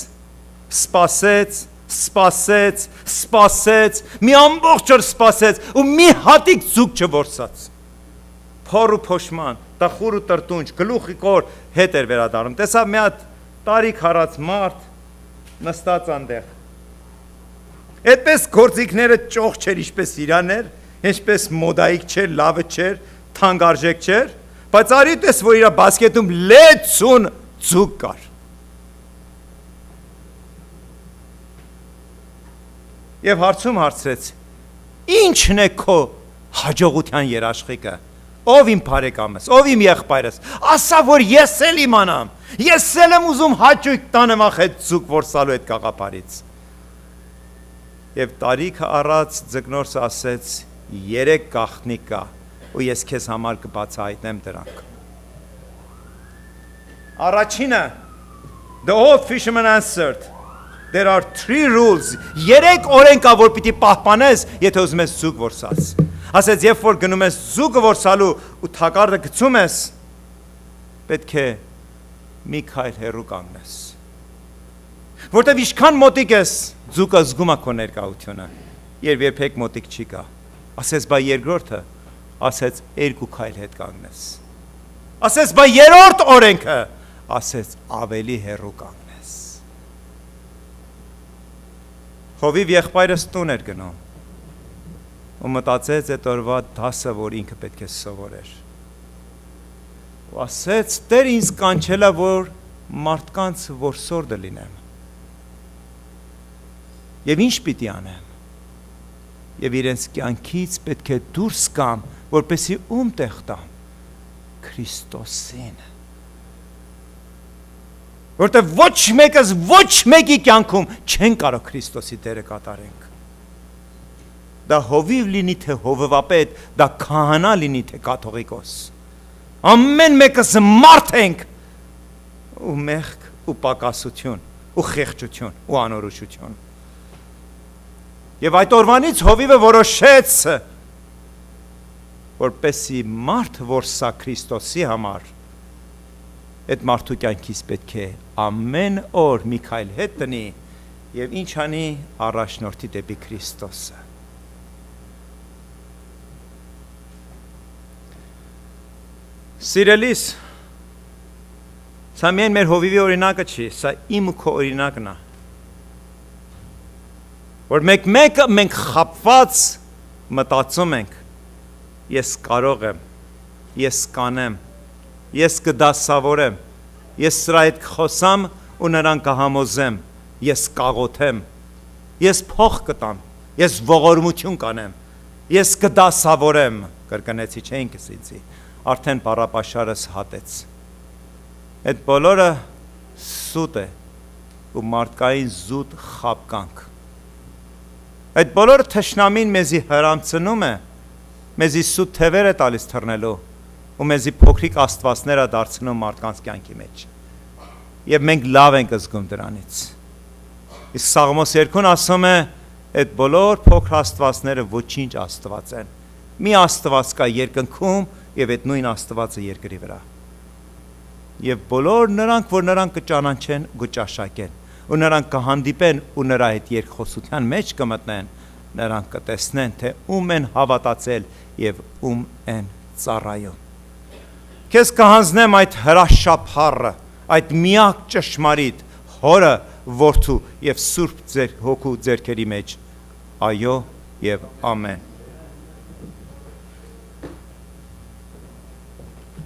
սպասեց, մի ամբողջ օր սպասեց ու մի հատիկ ձուկ չորսաց։ Փոր ու փոշման, տխուր ու տրտունջ, գլուխի կոր հետ էր վերադառնում։ Տեսավ մի հատ տարիք հարած մարդ նստած այնտեղ։ Այդպես գործիքները ճոխ չէր, ինչպես իրան էր, ինչպես մոդայիկ չէր, լավը չէր, թանկարժեք չէր, բայց արի տես, որ իր բասկետում լեցուն ձուկ կար։ Եվ հարցում հարցրեց. ի՞նչն է քո հաջողության երաշխիքը։ Ով իմ բարեկամս, ով իմ եղբայրս, ասա որ ես էլ իմանամ։ Ես էլ եմ ուզում հաճույք տանեմ այդ ձուկ որսալու այդ գաղափարից։ Եվ տարիքը առած ձկնորսը ասեց. 3 գաղտնիք կա ու ես քեզ համար կբացահայտեմ դրանք։ Առաջինը, the old fisherman answered, there are 3 rules, 3 օրենք կա, որ պիտի պահպանես, եթե ուզում ես ձուկ որսած։ Ասեց, երբ որ գնում ես ձուկը որսալու ու թակարդը գցում ես, պետք է մի քայլ հեռու կանգնես։ Որտեվ ինչքան մոտիկ ես, ձուկը զգում է քո ներկայությունը, երբ երբեք մոտիկ չի գա։ Ասեց, բա երկրորդը, ասեց 2 քայլ հետ կանգնես։ Ասեց, բա երրորդ օրենքը, ասեց ավելի հեռու կանգնես։ Հովիվ եղբայրս տուն էր գնում ու մտածեց այդ օրվա դասը, որ ինքը պետք է սովորեր։ Ու ասեց, Տեր ինձ կանչել է, որ մարդկանց որսորդը լինեմ։ Եվ ինչ պիտի անեմ։ Եվ իրենց կյանքից պետք է դուրս գամ, որպեսզի ում տեղ տամ։ Քրիստոսին։ Որտեղ ոչ մեկս ոչ մեկի կյանքում չեն կարող Քրիստոսի դերը կատարենք։ Դա հովիվ լինի թե հովվապետ, դա քահանա լինի թե կաթողիկոս։ Ամեն մեկս մարդ ենք ու մեղք ու պակասություն ու խեղճություն ու անորոշություն։ Եվ այդ օրվանից հովիվը որոշեց, որպեսի մարդ որսա Քրիստոսի համար, այդ մարդու կյանքից պետք է ամեն օր մի քայլ հետ տնի եւ ինչ անի առաջնորդի դեպի Քրիստոսը։ Սիրելիս, սա միայն մեր հովիվի օրինակը չի, սա իմ ու քո օրինակն է։ Որ մեկ-մեկը մենք խապված մտածում ենք, ես կարող եմ, ես կանեմ, ես կդասավորեմ, ես սրա հետ կխոսամ ու նրան կհամոզեմ, ես կաղոթեմ, ես փող կտամ, ես ողորմություն կանեմ, ես կդասավորեմ, կրկնեցի չէին կսիցի, արդեն պարապաշարս հատեց։ Այդ բոլորը սուտ է ու մարդկային զուտ խապկանք։ Այդ բոլորը թշնամին մեզի հրամցնում է, մեզի սուտ թևեր է տալիս թռնելու ու մեզի փոքրիկ աստվածներ է դարձնում մարդկանց կյանքի մեջ։ Եվ մենք լավ ենք զգում դրանից։ Իսկ Սաղմոս 2-ն ասում է, այդ բոլոր փոքր աստվածները ոչինչ աստված են։ Մի աստված կա երկնքում եւ այդ նույն աստվածը երկրի վրա։ Եվ բոլոր նրանք, որ նրան կճանաչեն, կճաշակեն, ու նրանք կհանդիպեն ու նրա հետ երկխոսության մեջ կմտնեն, նրանք կտեսնեն, թե ում են հավատացել եւ ում են ծառայում։ Քեզ կհանձնեմ այդ հրաշափառը, այդ միակ ճշմարիտ հորը, Որդու եւ Սուրբ ձեր հոգու ձեռքերի մեջ։ Այո եւ ամեն։